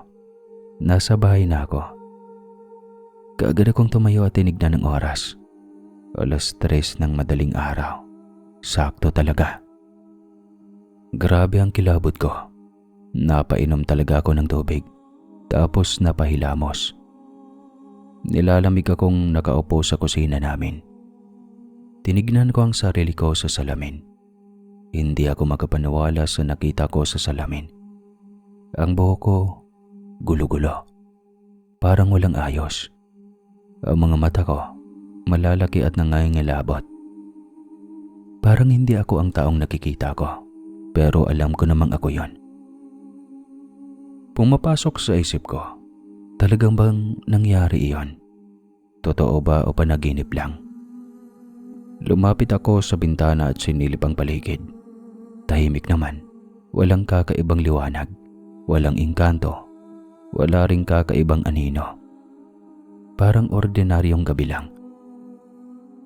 Nasa bahay na ako. Kaagad akong tumayo at tinignan ng oras. 3:00 ng madaling araw. Sakto talaga. Grabe ang kilabot ko. Napainom talaga ako ng tubig. Tapos napahilamos. Nilalamig akong nakaupo sa kusina namin. Tinignan ko ang sarili ko sa salamin. Hindi ako makapaniwala sa nakita ko sa salamin. Ang buhok ko, gulo-gulo. Parang walang ayos. Ang mga mata ko, malalaki at nangangilabot. Parang hindi ako ang taong nakikita ko, pero alam ko namang ako yon. Pumapasok sa isip ko, talagang bang nangyari iyon? Totoo ba o panaginip lang? Lumapit ako sa bintana at sinilip ang paligid. Tahimik naman, walang kakaibang liwanag, walang engkanto, wala ring kakaibang anino. Parang ordinaryong gabi lang.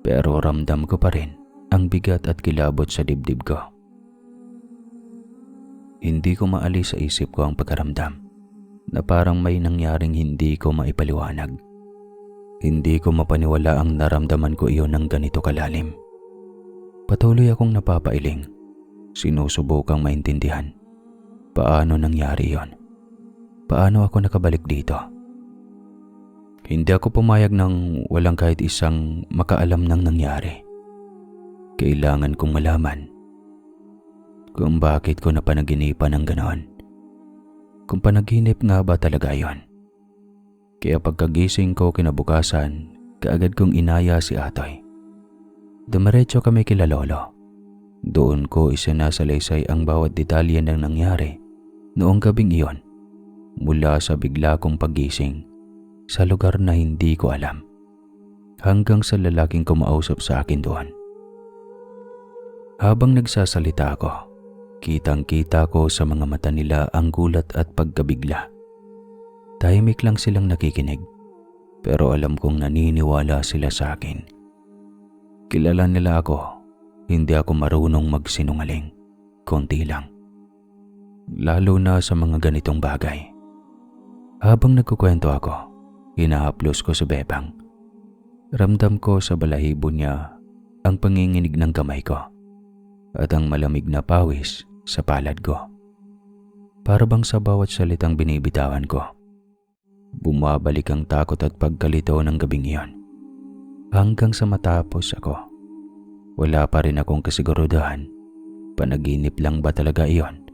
Pero ramdam ko pa rin ang bigat at kilabot sa dibdib ko. Hindi ko maalis sa isip ko ang pagkaramdam na parang may nangyaring hindi ko maipaliwanag. Hindi ko mapaniwala ang naramdaman ko iyon ng ganito kalalim. Patuloy akong napapailing. Sinusubukang maintindihan. Paano nangyari iyon? Paano ako nakabalik dito? Hindi ako pumayag ng walang kahit isang makaalam ng nangyari. Kailangan kong malaman kung bakit ko napanaginipan ng ganoon. Kung panaginip nga ba talaga yon. Kaya pagkagising ko kinabukasan, kaagad kong inaya si Atoy. Dumiretso kami kila Lolo. Doon ko isinasalaysay ang bawat detalye ng nangyari noong gabing iyon, mula sa bigla kong paggising sa lugar na hindi ko alam, hanggang sa lalaking kumausap sa akin doon. Habang nagsasalita ako, kitang-kita ko sa mga mata nila ang gulat at pagkabigla. Tahimik lang silang nakikinig, pero alam kong naniniwala sila sa akin. Kilala nila ako, hindi ako marunong magsinungaling, konti lang. Lalo na sa mga ganitong bagay. Habang nagkukwento ako, hinahaplos ko sa bebang. Ramdam ko sa balahibo niya ang panginginig ng kamay ko at ang malamig na pawis sa palad ko. Para bang sa bawat salitang binibitawan ko, bumabalik ang takot at pagkalito ng gabing iyon. Hanggang sa matapos ako, wala pa rin akong kasigurudahan. Panaginip lang ba talaga iyon?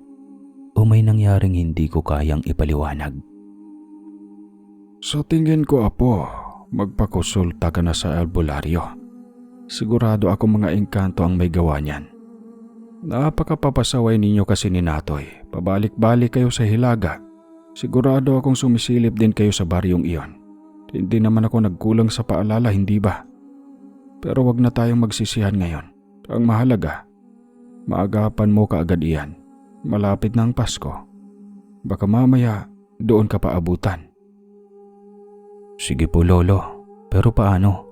O may nangyaring hindi ko kayang ipaliwanag? Sa tingin ko, Apo, magpakonsulta ka na sa albularyo. Sigurado ako mga engkanto ang may gawa niyan. Napakapapasaway ninyo kasi ni Natoy. Pabalik-balik kayo sa Hilaga. Sigurado akong sumisilip din kayo sa baryong iyon. Hindi naman ako nagkulang sa paalala, hindi ba? Pero wag na tayong magsisihan ngayon. Ang mahalaga, maagapan mo kaagad iyan. Malapit na ang Pasko. Baka mamaya doon ka paabutan. Sige po, Lolo. Pero paano?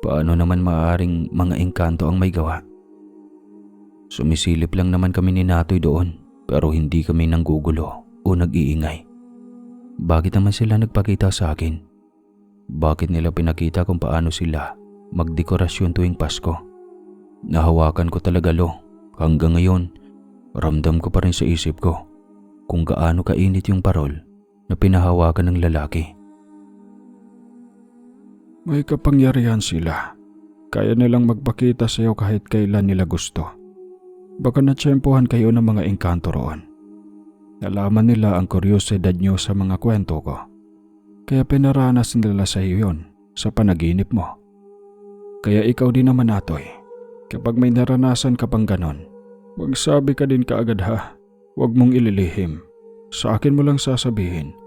Paano naman maaaring mga engkanto ang may gawa? Sumisilip lang naman kami ni Natoy doon, pero hindi kami nanggugulo o nag-iingay. Bakit naman sila nagpakita sa akin? Bakit nila pinakita kung paano sila magdekorasyon tuwing Pasko? Nahawakan ko talaga, Lo. Hanggang ngayon, ramdam ko pa rin sa isip ko kung gaano kainit yung parol na pinahawakan ng lalaki. May kapangyarihan sila. Kaya nilang magpakita sa iyo kahit kailan nila gusto. Baka natsyempohan kayo ng mga engkanto roon. Nalaman nila ang kuryosidad nyo sa mga kwento ko. Kaya pinaranas nila sa iyo yun sa panaginip mo. Kaya ikaw din naman, Atoy. Kapag may naranasan ka pang ganon, magsabi ka din kaagad, ha. Huwag mong ililihim. Sa akin mo lang sasabihin.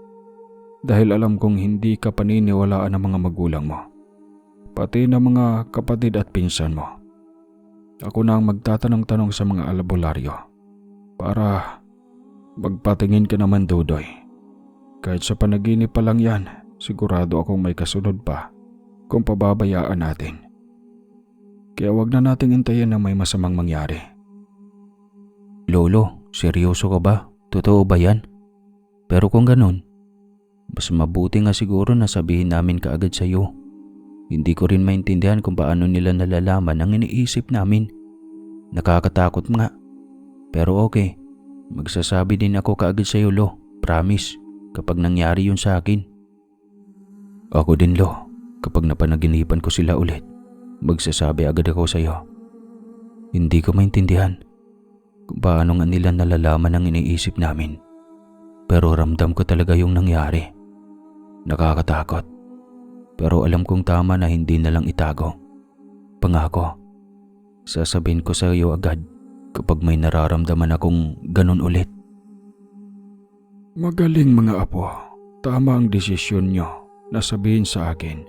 Dahil alam kong hindi ka paniniwalaan ng mga magulang mo. pati na mga kapatid at pinsan mo. Ako na ang magtatanong-tanong sa mga albularyo para magpatingin ka naman, Dudoy. Kahit sa panaginip pa lang yan, sigurado akong may kasunod pa kung pababayaan natin. Kaya wag na nating hintayin na may masamang mangyari. Lolo, seryoso ka ba? Totoo ba yan? Pero kung ganun, mas mabuti nga siguro na sabihin namin kaagad sa'yo. Hindi ko rin maintindihan kung paano nila nalalaman ang iniisip namin. Nakakatakot nga. Pero okay, magsasabi din ako kaagad sa'yo, Lo. Promise, kapag nangyari yun sa akin. Ako din, Lo. Kapag napanaginipan ko sila ulit, magsasabi agad ako sa'yo. Hindi ko maintindihan kung paano nga nila nalalaman ang iniisip namin. Pero ramdam ko talaga yung nangyari. Nakakatakot. Pero alam kong tama na hindi na lang itago. Pangako, sasabihin ko sa iyo agad kapag may nararamdaman akong ganun ulit. Magaling mga apo. Tama ang desisyon nyo na sabihin sa akin.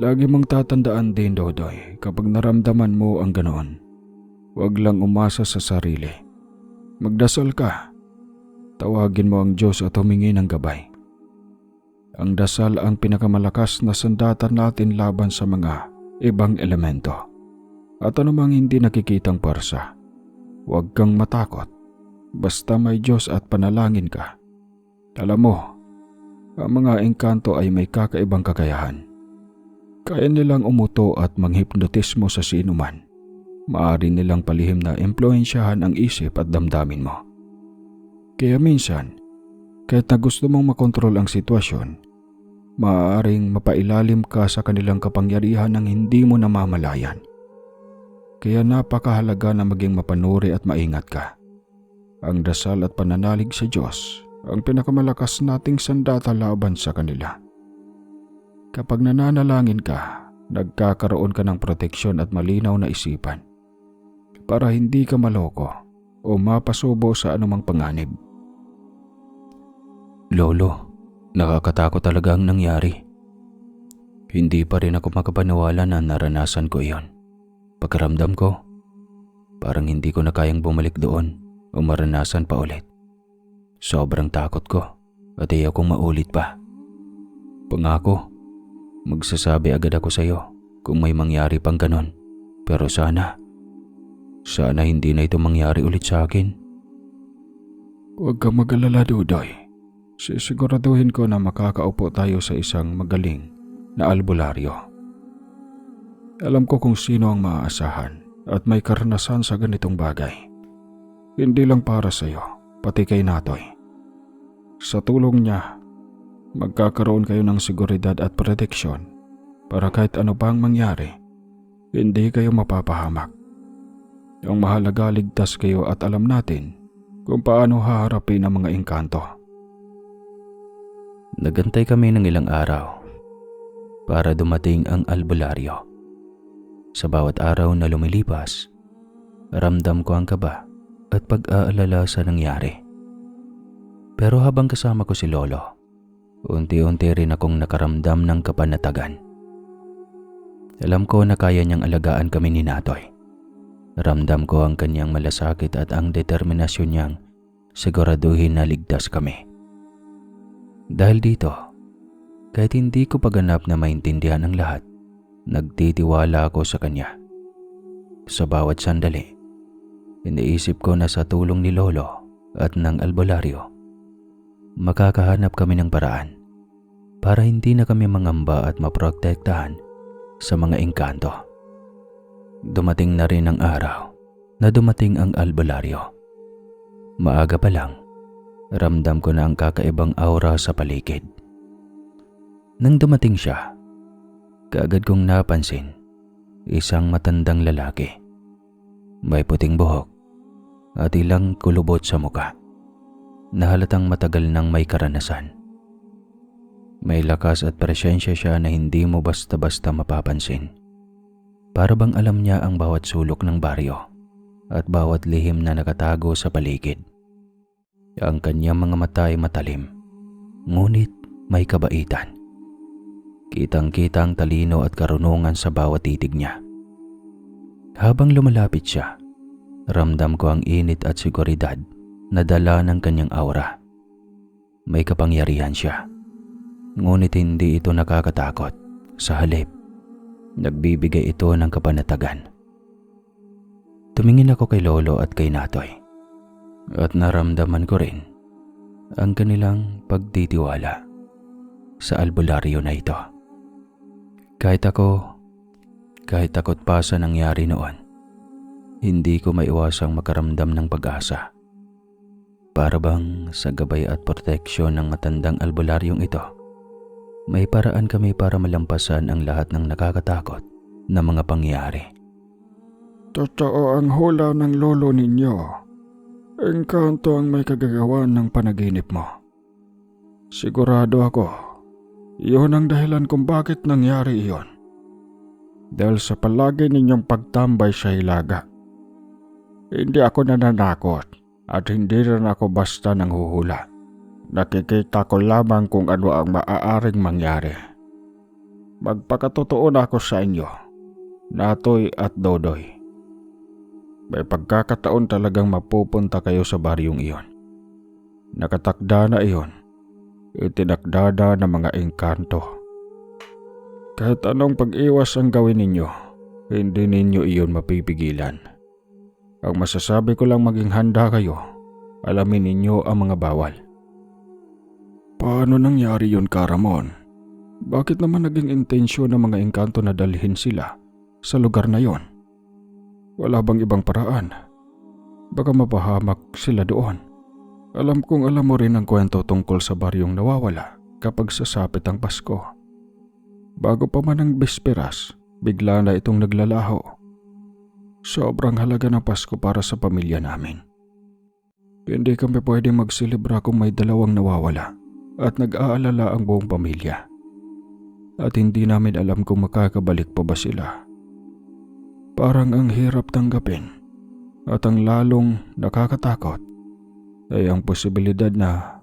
Lagi mong tatandaan din, Dodoy, kapag naramdaman mo ang ganoon. Huwag lang umasa sa sarili. Magdasal ka. Tawagin mo ang Diyos at humingi ng gabay. Ang dasal ang pinakamalakas na sandata natin laban sa mga ibang elemento. At anumang hindi nakikitang parsa. Huwag kang matakot. Basta may Diyos at panalangin ka. Alam mo, ang mga engkanto ay may kakaibang kakayahan. Kaya nilang umuto at manghipnotismo sa sinuman. Maaari nilang palihim na impluensyahan ang isip at damdamin mo. Kaya minsan, kahit na gusto mong makontrol ang sitwasyon, maaaring mapailalim ka sa kanilang kapangyarihan ng hindi mo namamalayan. Kaya napakahalaga na maging mapanuri at maingat ka. Ang dasal at pananalig sa Diyos ang pinakamalakas nating sandata laban sa kanila. Kapag nananalangin ka, nagkakaroon ka ng proteksyon at malinaw na isipan para hindi ka maloko o mapasubo sa anumang panganib. Lolo, nakakatakot talaga ang nangyari. Hindi pa rin ako makapaniwala na naranasan ko iyon. Pagkaramdam ko, parang hindi ko na kayang bumalik doon o maranasan pa ulit. Sobrang takot ko at ayaw kong maulit pa. Pangako, magsasabi agad ako sa iyo kung may mangyari pang ganon. Pero sana hindi na ito mangyari ulit sa akin. Huwag kang mag-alala, Dudoy. Sisiguraduhin ko na makakaupo tayo sa isang magaling na albularyo. Alam ko kung sino ang maaasahan at may karanasan sa ganitong bagay. Hindi lang para sa iyo, pati kay Natoy. Sa tulong niya, magkakaroon kayo ng seguridad at proteksyon para kahit ano pang mangyari, hindi kayo mapapahamak. Ang mahalaga, ligtas kayo at alam natin kung paano haharapin ang mga engkanto. Nagantay kami ng ilang araw para dumating ang albularyo. Sa bawat araw na lumilipas, ramdam ko ang kaba at pag-aalala sa nangyari. Pero habang kasama ko si Lolo, unti-unti rin akong nakaramdam ng kapanatagan. Alam ko na kaya niyang alagaan kami ni Natoy. Ramdam ko ang kanyang malasakit at ang determinasyon niyang siguraduhin na ligtas kami. Dahil dito, kahit hindi ko paganap na maintindihan ang lahat, nagtitiwala ako sa kanya. Sa bawat sandali, iniisip ko na sa tulong ni Lolo at ng albularyo, makakahanap kami ng paraan para hindi na kami mangamba at maprotektahan sa mga engkanto. Dumating na rin ang araw na dumating ang albularyo. Maaga pa lang, ramdam ko na ang kakaibang aura sa paligid. Nang dumating siya, kaagad kong napansin isang matandang lalaki. May puting buhok at ilang kulubot sa muka na halatang matagal nang may karanasan. May lakas at presensya siya na hindi mo basta-basta mapapansin. Para bang alam niya ang bawat sulok ng baryo at bawat lihim na nakatago sa paligid. Ang kanyang mga mata ay matalim, ngunit may kabaitan. Kitang-kita ang talino at karunungan sa bawat titig niya. Habang lumalapit siya, ramdam ko ang init at seguridad na dala ng kanyang aura. May kapangyarihan siya, ngunit hindi ito nakakatakot. Sa halip, nagbibigay ito ng kapanatagan. Tumingin ako kay Lolo at kay Natoy, at naramdaman ko rin ang kanilang pagtitiwala sa albularyo na ito. Kahit takot pa sa nangyari noon, hindi ko maiwasang makaramdam ng pag-asa. Para bang sa gabay at proteksyon ng matandang albularyong ito, may paraan kami para malampasan ang lahat ng nakakatakot na mga pangyayari. Totoo ang hula ng lolo ninyo. Engkanto ang may kagagawan ng panaginip mo. Sigurado ako, iyon ang dahilan kung bakit nangyari iyon. Dahil sa palagi ninyong pagtambay sa hilaga. Hindi ako nananakot at hindi rin ako basta nanghuhula. Nakikita ko lamang kung ano ang maaaring mangyari. Magpakatotoo na ako sa inyo, Natoy at Dodoy. May pagkakataon talagang mapupunta kayo sa baryong iyon. Nakatakda na iyon, itinakdada ng mga engkanto. Kahit anong pag-iwas ang gawin ninyo, hindi ninyo iyon mapipigilan. Ang masasabi ko lang maging handa kayo, alamin ninyo ang mga bawal. Paano nangyari yun, Karamon? Bakit naman naging intensyon ng mga engkanto na dalhin sila sa lugar na yon? Wala bang ibang paraan? Baka mapahamak sila doon. Alam kong alam mo rin ang kwento tungkol sa baryong nawawala kapag sasapit ang Pasko. Bago pa man ang bisperas, bigla na itong naglalaho. Sobrang halaga ng Pasko para sa pamilya namin. Hindi kami pwedeng magsilibra kung may dalawang nawawala at nag-aalala ang buong pamilya. At hindi namin alam kung makakabalik pa ba sila. Parang ang hirap tanggapin at ang lalong nakakatakot ay ang posibilidad na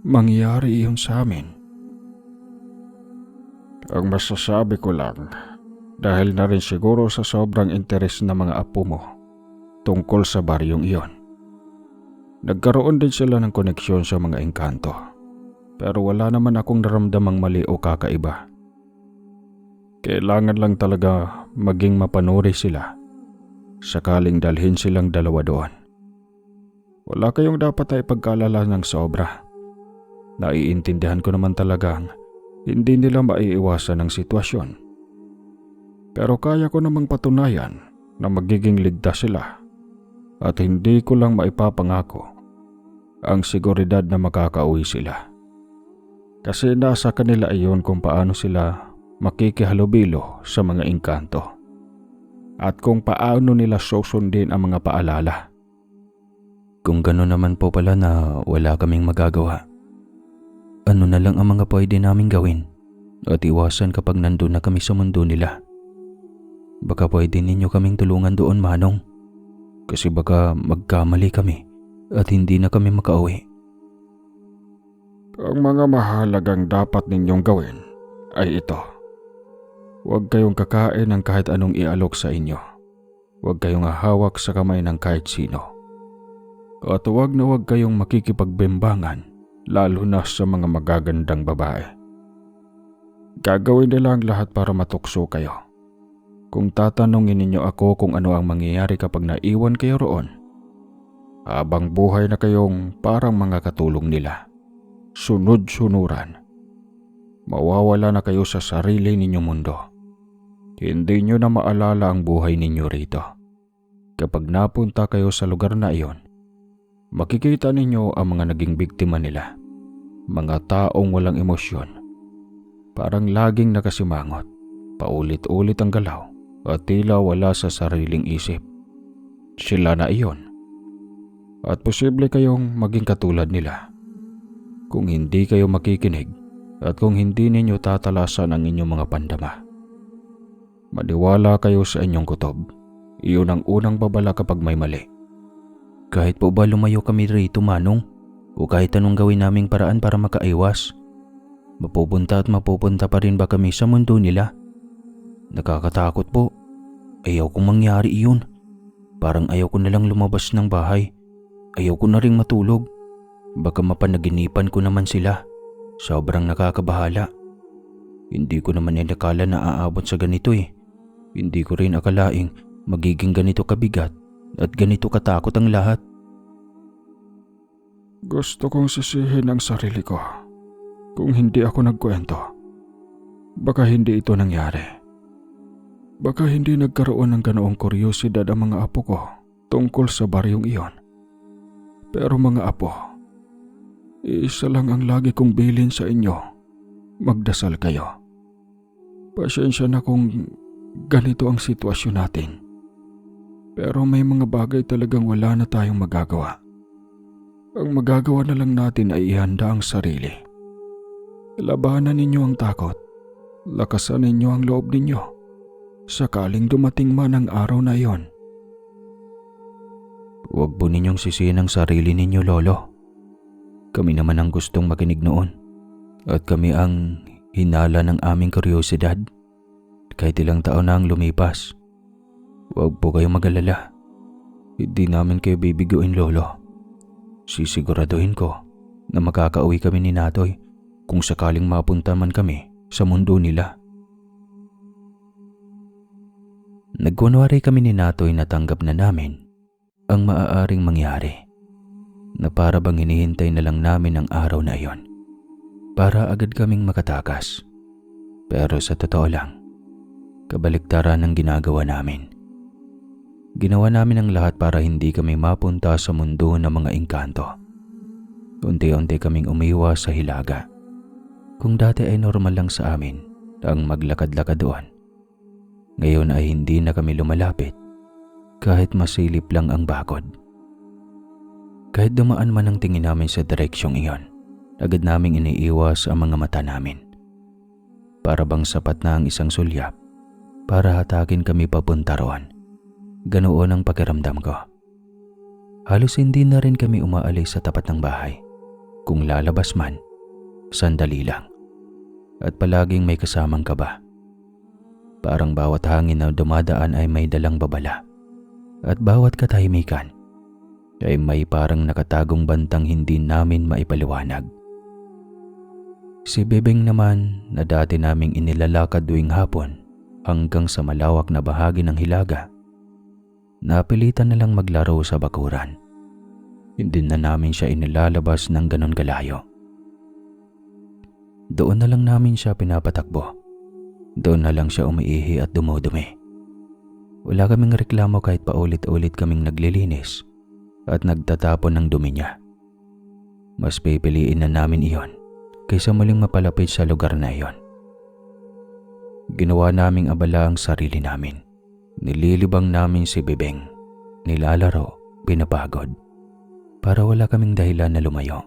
mangyari iyon sa amin. Ang masasabi ko lang, dahil na rin siguro sa sobrang interes ng mga apo mo tungkol sa baryong iyon, nagkaroon din sila ng koneksyon sa mga engkanto. Pero wala naman akong naramdamang mali o kakaiba. Kailangan lang talaga maging mapanuri sila sakaling dalhin silang dalawa doon. Wala kayong dapat na ipagkalala ng sobra. Naiintindihan ko naman talagang hindi nila maiiwasan ang sitwasyon. Pero kaya ko namang patunayan na magiging ligtas sila at hindi ko lang maipapangako ang seguridad na makakauwi sila. Kasi nasa kanila iyon kung paano sila makikihalubilo sa mga engkanto at kung paano nila susundin ang mga paalala. Kung gano'n naman po pala na wala kaming magagawa, ano na lang ang mga pwede naming gawin at iwasan kapag nandun na kami sa mundo nila? Baka pwede ninyo kaming tulungan doon, Manong, kasi baka magkamali kami at hindi na kami makauwi. Ang mga mahalagang dapat ninyong gawin ay ito. Huwag kayong kakain ng kahit anong ialok sa inyo. Huwag kayong hahawak sa kamay ng kahit sino. At huwag na huwag kayong makikipagbimbangan, lalo na sa mga magagandang babae. Gagawin nila ang lahat para matukso kayo. Kung tatanungin ninyo ako kung ano ang mangyayari kapag naiwan kayo roon, habang buhay na kayong parang mga katulong nila. Sunod-sunuran. Mawawala na kayo sa sarili ninyong mundo. Hindi nyo na maalala ang buhay ninyo rito. Kapag napunta kayo sa lugar na iyon, makikita ninyo ang mga naging biktima nila. Mga taong walang emosyon. Parang laging nakasimangot, paulit-ulit ang galaw at tila wala sa sariling isip. Sila na iyon. At posible kayong maging katulad nila. Kung hindi kayo makikinig at kung hindi ninyo tatalasan ang inyong mga pandama. Maniwala kayo sa inyong kutob. Iyon ang unang babala kapag may mali. Kahit po ba lumayo kami rito, Manong? O kahit anong gawin naming paraan para makaiwas? Mapupunta at mapupunta pa rin ba kami sa mundo nila? Nakakatakot po. Ayaw kong mangyari iyon. Parang ayaw ko na lang lumabas ng bahay. Ayaw ko na ring matulog. Baka mapanaginipan ko naman sila. Sobrang nakakabahala. Hindi ko naman inakala na aabot sa ganito eh. Hindi ko rin akalaing magiging ganito kabigat at ganito katakot ang lahat. Gusto kong sisihin ang sarili ko kung hindi ako nagkwento. Baka hindi ito nangyari. Baka hindi nagkaroon ng ganoong kuryosidad ang mga apo ko tungkol sa baryong iyon. Pero mga apo, isa lang ang lagi kong bilin sa inyo. Magdasal kayo. Pasensya na kung ganito ang sitwasyon natin. Pero may mga bagay talagang wala na tayong magagawa. Ang magagawa na lang natin ay ihanda ang sarili. Labanan ninyo ang takot. Lakasan ninyo ang loob ninyo. Sakaling dumating man ang araw na iyon. Huwag po ninyong sisihin ang sarili ninyo, Lolo. Kami naman ang gustong makinig noon. At kami ang hinala ng aming kuryosidad. Kahit ilang taon na ang lumipas. Huwag po kayong mag-alala. Hindi namin kayo bibiguin, Lolo. Sisiguraduhin ko na makakauwi kami ni Natoy kung sakaling mapunta man kami sa mundo nila. Nagkunwari kami ni Natoy na tanggap na namin ang maaaring mangyari, na para bang hinihintay na lang namin ang araw na iyon para agad kaming makatakas. Pero sa totoo lang, kabaliktaran ang ginagawa namin. Ginawa namin ang lahat para hindi kami mapunta sa mundo ng mga engkanto. Unti-unti kaming umiwas sa hilaga. Kung dati ay normal lang sa amin ang maglakad-lakad doon, ngayon ay hindi na kami lumalapit kahit masilip lang ang bakod. Kahit dumaan man ang tingin namin sa direksyong iyon, agad naming iniiwas ang mga mata namin. Para bang sapat na ang isang sulyap para hatakin kami papunta roon. Ganoon ang pakiramdam ko. Halos hindi na rin kami umaalis sa tapat ng bahay. Kung lalabas man, sandali lang. At palaging may kasamang kaba. Parang bawat hangin na dumadaan ay may dalang babala. At bawat katahimikan ay may parang nakatagong bantang hindi namin maipaliwanag. Si Bebeng naman na dati naming inilalakad tuwing hapon hanggang sa malawak na bahagi ng hilaga, napilitan na lang maglaro sa bakuran. Hindi na namin siya inilalabas ng ganon kalayo. Doon na lang namin siya pinapatakbo. Doon na lang siya umiihi at dumudumi. Wala kaming reklamo kahit paulit-ulit kaming naglilinis at nagtatapon ng dumi niya. Mas pipiliin na namin iyon kaysa muling mapalapit sa lugar na iyon. Ginawa naming abala ang sarili namin. Nililibang namin si Bebeng, nilalaro, pinapagod, para wala kaming dahilan na lumayo.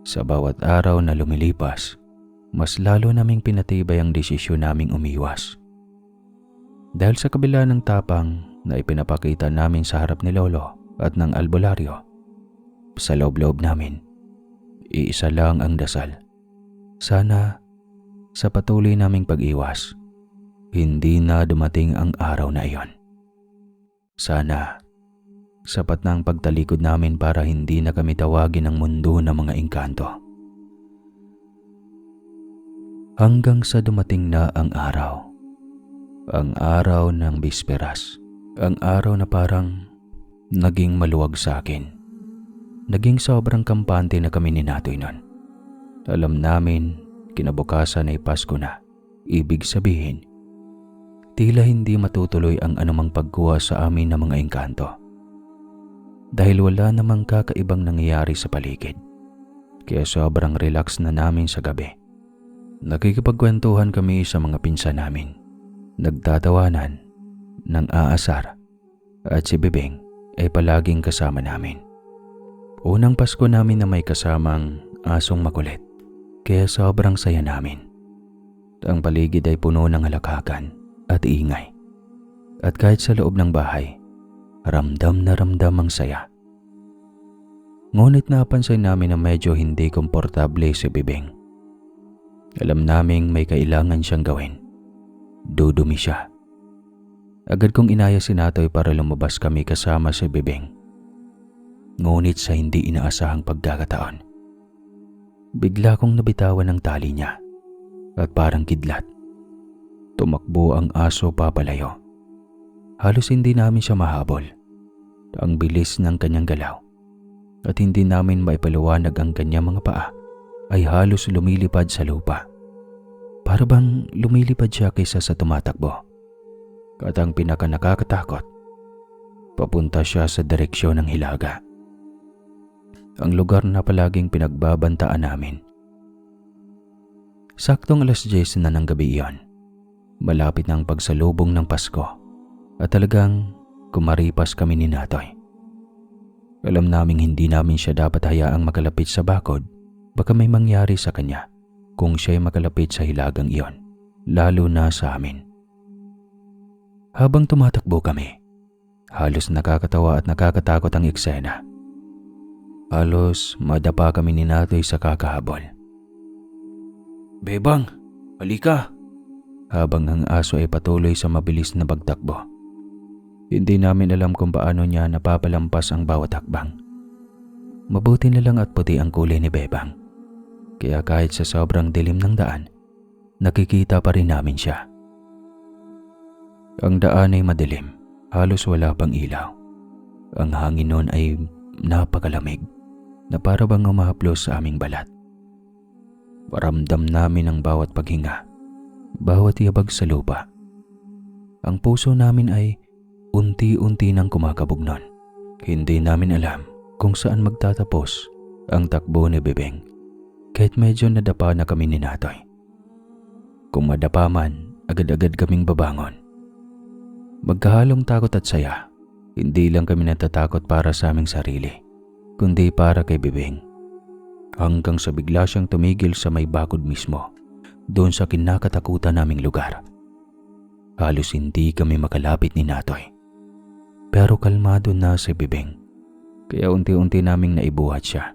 Sa bawat araw na lumilipas, mas lalo naming pinatibay ang desisyon naming umiwas. Dahil sa kabila ng tapang na ipinapakita namin sa harap ni Lolo at ng albularyo, sa loob-loob namin, iisa lang ang dasal. Sana sa patuloy naming pag-iwas, hindi na dumating ang araw na iyon. Sana sapat na ang pagtalikod namin para hindi na kami tawagin ng mundo ng mga engkanto. Hanggang sa dumating na ang araw ng bisperas, ang araw na parang naging maluwag sa akin. Naging sobrang kampante na kami ni Natoy nun. Alam namin, kinabukasan ay Pasko na. Ibig sabihin, tila hindi matutuloy ang anumang pagkuha sa amin ng mga engkanto. Dahil wala namang kakaibang nangyayari sa paligid. Kaya sobrang relax na namin sa gabi. Nakikipagkwentuhan kami sa mga pinsan namin. Nagtatawanan ng aasar. At si Bebeng ay palaging kasama namin. Unang Pasko namin na may kasamang asong makulit. Kaya sobrang saya namin. Ang paligid ay puno ng halakakan at ingay. At kahit sa loob ng bahay, ramdam na ramdam ang saya. Ngunit napansin namin na medyo hindi komportable si Bebeng. Alam naming may kailangan siyang gawin. Dudumi siya. Agad kong inaya si Natoy para lumabas kami kasama si Bebeng. Ngunit sa hindi inaasahang pagkakataon, bigla kong nabitawan ng tali niya at parang kidlat. Tumakbo ang aso papalayo. Halos hindi namin siya mahabol. Ang bilis ng kanyang galaw at hindi namin maipaliwanag ang kanyang mga paa ay halos lumilipad sa lupa. Para bang lumilipad siya kaysa sa tumatakbo. At ang pinaka nakakatakot, papunta siya sa direksyon ng hilaga. Ang lugar na palaging pinagbabantaan namin. Saktong 10:10 na ng gabi iyon. Malapit na ang pagsalubong ng Pasko at talagang kumaripas kami ni Natoy. Alam naming hindi namin siya dapat hayaang makalapit sa bakod, baka may mangyari sa kanya kung siya'y makalapit sa hilagang iyon, lalo na sa amin. Habang tumatakbo kami, halos nakakatawa at nakakatakot ang eksena. Halos madapa kami ni Natoy sa kakahabol. "Bebang, halika!" Habang ang aso ay patuloy sa mabilis na pagtakbo. Hindi namin alam kung paano niya napapalampas ang bawat hakbang. Mabuti na lang at puti ang kulay ni Bebang. Kaya kahit sa sobrang dilim ng daan, nakikita pa rin namin siya. Ang daan ay madilim, halos wala pang ilaw. Ang hangin noon ay napakalamig na para bang umahaplos sa aming balat. Maramdam namin ang bawat paghinga, bawat yabag sa lupa. Ang puso namin ay unti-unti nang kumakabog noon. Hindi namin alam kung saan magtatapos ang takbo ni Bebeng, kahit medyo nadapa na kami ni Natoy. Kung madapa man, agad-agad kaming babangon. Magkahalong takot at saya. Hindi lang kami natatakot para sa aming sarili, kundi para kay Bebeng. Hanggang sa bigla siyang tumigil sa may bakod mismo, doon sa kinakatakutan naming lugar. Halos hindi kami makalapit ni Natoy. Pero kalmado na si Bebeng, kaya unti-unti naming naibuhat siya.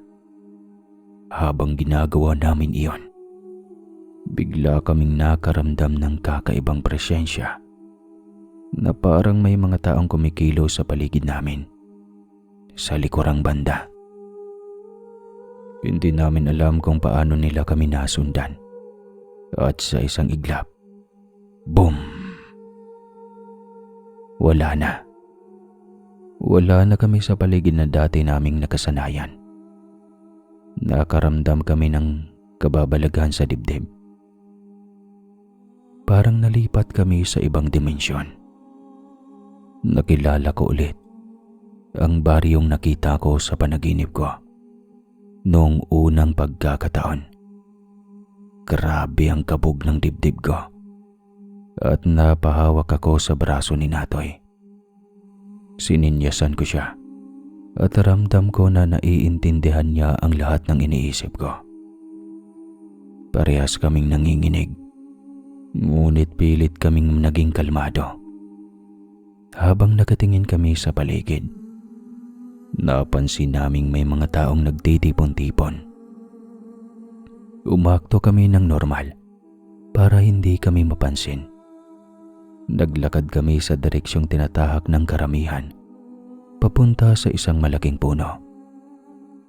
Habang ginagawa namin iyon, bigla kaming nakaramdam ng kakaibang presensya na parang may mga taong kumikilo sa paligid namin, sa likurang banda. Hindi namin alam kung paano nila kami nasundan. At sa isang iglap, boom! Wala na. Wala na kami sa paligid na dati naming nakasanayan. Nakaramdam kami ng kababalaghan sa dibdib. Parang nalipat kami sa ibang dimensyon. Nakilala ko ulit ang baryong nakita ko sa panaginip ko noong unang pagkakataon. Grabe ang kabog ng dibdib ko at napahawak ako sa braso ni Natoy. Sininyasan ko siya at ramdam ko na naiintindihan niya ang lahat ng iniisip ko. Parehas kaming nanginginig, ngunit pilit kaming naging kalmado. Habang nakatingin kami sa paligid, napansin naming may mga taong nagtitipon-tipon. Umakto kami ng normal para hindi kami mapansin. Naglakad kami sa direksyong tinatahak ng karamihan, papunta sa isang malaking puno.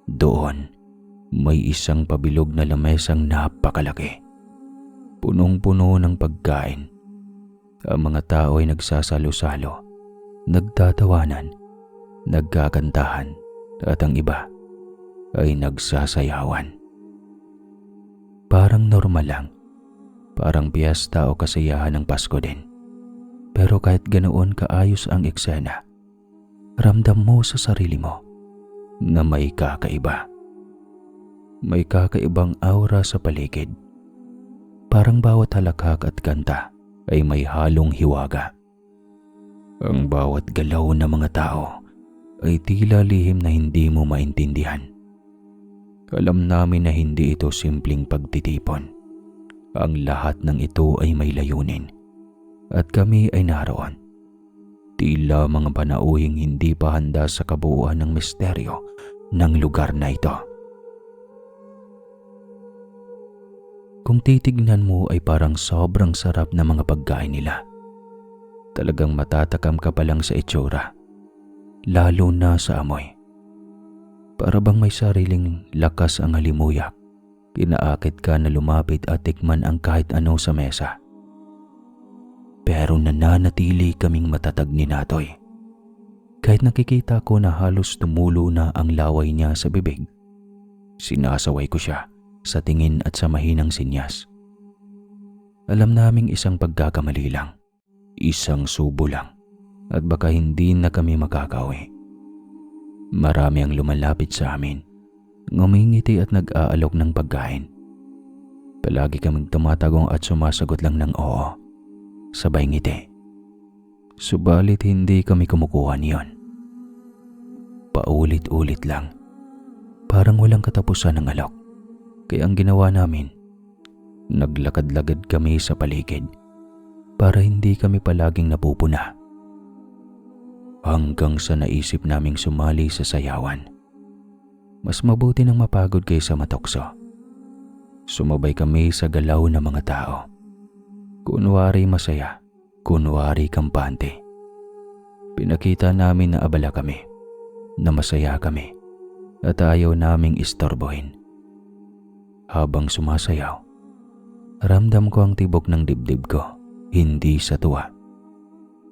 Doon, may isang pabilog na lamesang napakalaki. Punong-puno ng pagkain. Ang mga tao ay nagsasalo-salo, nagtatawanan, nagkakantahan, at ang iba ay nagsasayawan. Parang normal lang, parang piyesta o kasiyahan ng Pasko din. Pero kahit ganoon kaayos ang eksena, ramdam mo sa sarili mo na may kakaiba. May kakaibang aura sa paligid. Parang bawat halakhak at kanta ay may halong hiwaga. Ang bawat galaw ng mga tao ay tila lihim na hindi mo maintindihan. Alam namin na hindi ito simpleng pagtitipon. Ang lahat ng ito ay may layunin. At kami ay naroon. Tila mga panauhing hindi pa handa sa kabuuan ng misteryo ng lugar na ito. Kung titignan mo ay parang sobrang sarap na mga pagkain nila. Talagang matatakam ka pa lang sa itsura, lalo na sa amoy. Para bang may sariling lakas ang halimuyak, kinaakit ka na lumapit at tikman ang kahit ano sa mesa. Pero nananatili kaming matatag ni Natoy. Kahit nakikita ko na halos tumulo na ang laway niya sa bibig, sinasaway ko siya sa tingin at sa mahinang sinyas. Alam naming isang pagkakamali lang, isang subo lang, at baka hindi na kami makakauwi. Marami ang lumalapit sa amin, ngumingiti at nag-aalok ng pagkain. Palagi kaming tumatagong at sumasagot lang ng oo, sabay ngiti. Subalit hindi kami kumukuha niyon. Paulit-ulit lang, parang walang katapusan ng alok. Kaya ang ginawa namin, naglakad-lagad kami sa paligid para hindi kami palaging napupuna. Hanggang sa naisip naming sumali sa sayawan. Mas mabuti nang mapagod kaysa matukso. Sumabay kami sa galaw ng mga tao. Kunwari masaya, kunwari kampante. Pinakita namin na abala kami, na masaya kami, at ayaw naming istorbohin. Habang sumasayaw, ramdam ko ang tibok ng dibdib ko, hindi sa tuwa,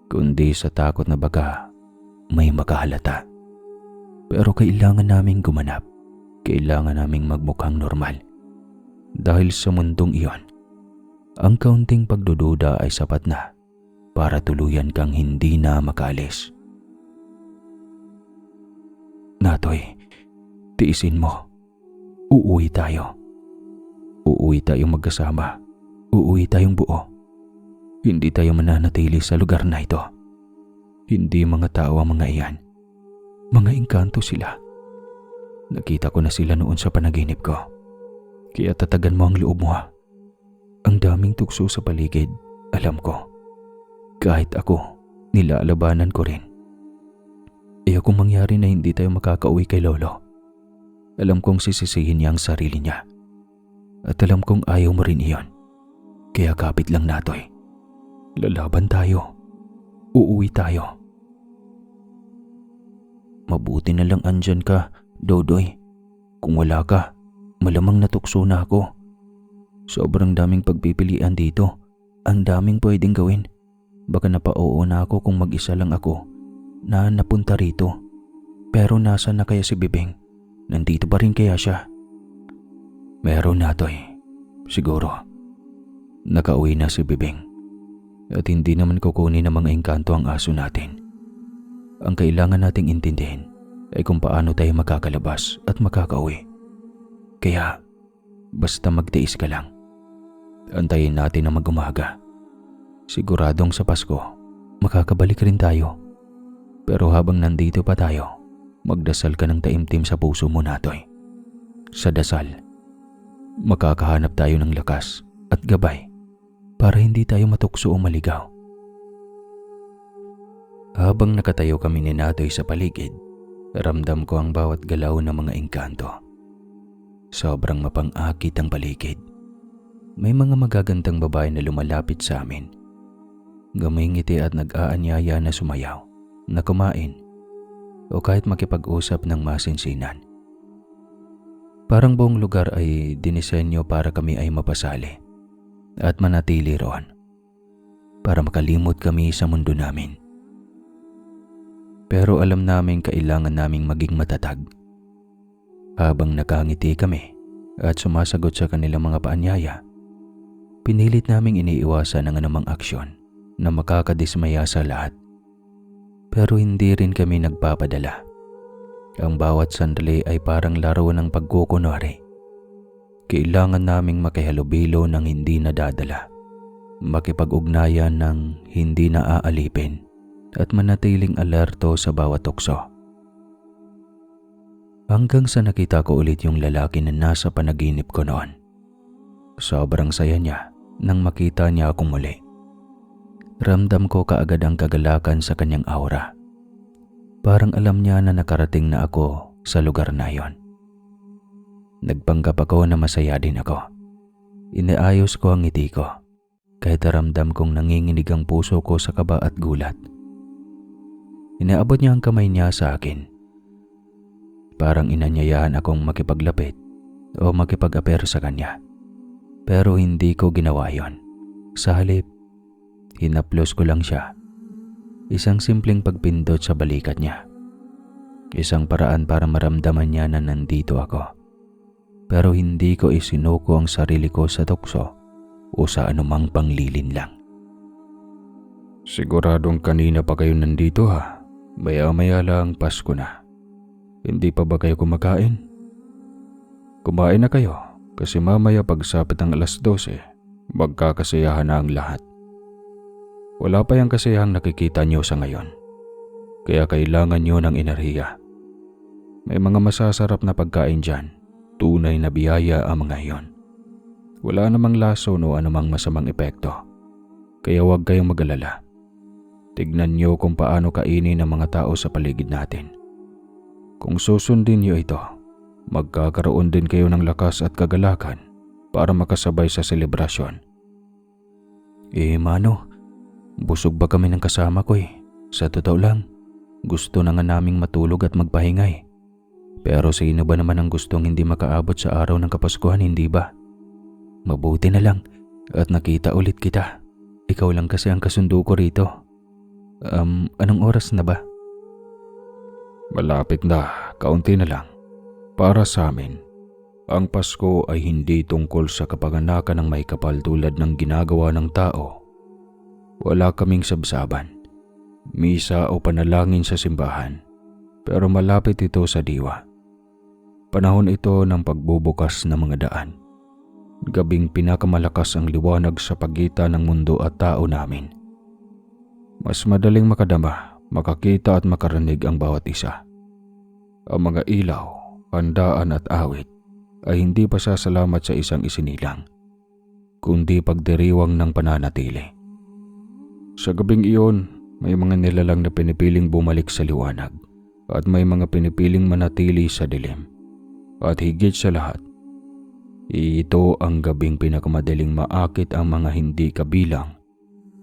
kundi sa takot na baka may makahalata. Pero kailangan naming gumanap, kailangan naming magmukhang normal. Dahil sa mundong iyon, ang kaunting pagdududa ay sapat na para tuluyan kang hindi na makaalis. Natoy, tiisin mo. Uuwi tayo. Uuwi tayong magkasama. Uuwi tayong buo. Hindi tayo mananatili sa lugar na ito. Hindi mga tao ang mga iyan. Mga engkanto sila. Nakita ko na sila noon sa panaginip ko. Kaya tatagan mo ang loob mo ha. Ang daming tukso sa paligid, alam ko. Kahit ako, nilalabanan ko rin. Kung mangyari na hindi tayo makakauwi kay Lolo, alam kong sisisihin niya ang sarili niya. At alam kong ayaw mo rin iyon. Kaya kapit lang Natoy. Lalaban tayo. Uuwi tayo. Mabuti na lang andyan ka, Dodoy. Kung wala ka, malamang natukso na ako. Sobrang daming pagpipilian dito. Ang daming pwedeng gawin. Baka napao na ako kung mag-isa lang ako na napunta rito. Pero nasa na kaya si Bibing? Nandito pa rin kaya siya? Meron Natoy. Siguro. Nakauwi na si Bibing. At hindi naman kukunin ng mga engkanto ang aso natin. Ang kailangan nating intindihin ay kung paano tayo makakalabas at makakauwi. Kaya, basta magtiis ka lang. Antayin natin na mag-umaga. Siguradong sa Pasko, makakabalik rin tayo. Pero habang nandito pa tayo, magdasal ka ng taimtim sa puso mo Natoy. Sa dasal, makakahanap tayo ng lakas at gabay para hindi tayo matukso o maligaw. Habang nakatayo kami ni Natoy sa paligid, ramdam ko ang bawat galaw ng mga engkanto. Sobrang mapang-akit ang paligid. May mga magagandang babae na lumalapit sa amin. Gumingiti at nag-aanyaya na sumayaw, na kumain, o kahit makipag-usap ng masinsinan. Parang buong lugar ay dinisenyo para kami ay mapasali at manatili roon, para makalimot kami sa mundo namin. Pero alam namin kailangan naming maging matatag. Habang nakangiti kami at sumasagot sa kanilang mga paanyaya, pinilit naming iniiwasan ang anumang aksyon na makakadismaya sa lahat. Pero hindi rin kami nagpapadala. Ang bawat sandali ay parang laro ng pagkukunwari. Kailangan naming makihalubilo ng hindi nadadala, makipag-ugnayan ng hindi naaalipin, at manatiling alerto sa bawat tukso. Hanggang sa nakita ko ulit yung lalaki na nasa panaginip ko noon. Sobrang saya niya nang makita niya akong muli. Ramdam ko kaagad ang kagalakan sa kanyang aura. Parang alam niya na nakarating na ako sa lugar na yon. Nagpanggap ako na masaya din ako. Inaayos ko ang ngiti ko kahit ramdam kong nanginginig ang puso ko sa kaba at gulat. Inaabot niya ang kamay niya sa akin. Parang inanyayahan akong makipaglapit o makipag-apero sa kanya. Pero hindi ko ginawa yon. Sa halip, hinaplos ko lang siya. Isang simpleng pagpindot sa balikat niya. Isang paraan para maramdaman niya na nandito ako. Pero hindi ko isinuko ang sarili ko sa tukso o sa anumang panglilinlang. Siguradong kanina pa kayo nandito ha? Maya-maya lang Pasko na. Hindi pa ba kayo kumakain? Kumain na kayo kasi mamaya pagsapit ng alas 12, magkakasayahan na ang lahat. Wala pa yung kasayahang nakikita niyo sa ngayon. Kaya kailangan niyo ng enerhiya. May mga masasarap na pagkain dyan. Tunay na biyaya ang mga iyon. Wala namang lason o anumang masamang epekto. Kaya huwag kayong mag-alala. Tignan niyo kung paano kainin ng mga tao sa paligid natin. Kung susundin niyo ito, magkakaroon din kayo ng lakas at kagalakan para makasabay sa selebrasyon. Mano, busog ba kami ng kasama ko? Sa totoo lang, gusto na nga naming matulog at magpahingay. Pero sino ba naman ang gustong hindi makaabot sa araw ng Kapaskuhan, hindi ba? Mabuti na lang at nakita ulit kita. Ikaw lang kasi ang kasundo ko rito. Anong oras na ba? Malapit na, kaunti na lang. Para sa amin, ang Pasko ay hindi tungkol sa kapanganakan ng may kapal tulad ng ginagawa ng tao. Wala kaming sabsaban, misa o panalangin sa simbahan, pero malapit ito sa diwa. Panahon ito ng pagbubukas ng mga daan. Gabing pinakamalakas ang liwanag sa pagitan ng mundo at tao namin. Mas madaling makadama, makakita at makarinig ang bawat isa. Ang mga ilaw, handaan at awit ay hindi pasasalamat sa isang isinilang, kundi pagdiriwang ng pananatili. Sa gabing iyon, may mga nilalang na pinipiling bumalik sa liwanag at may mga pinipiling manatili sa dilim. At higit sa lahat, ito ang gabing pinakamadaling maakit ang mga hindi kabilang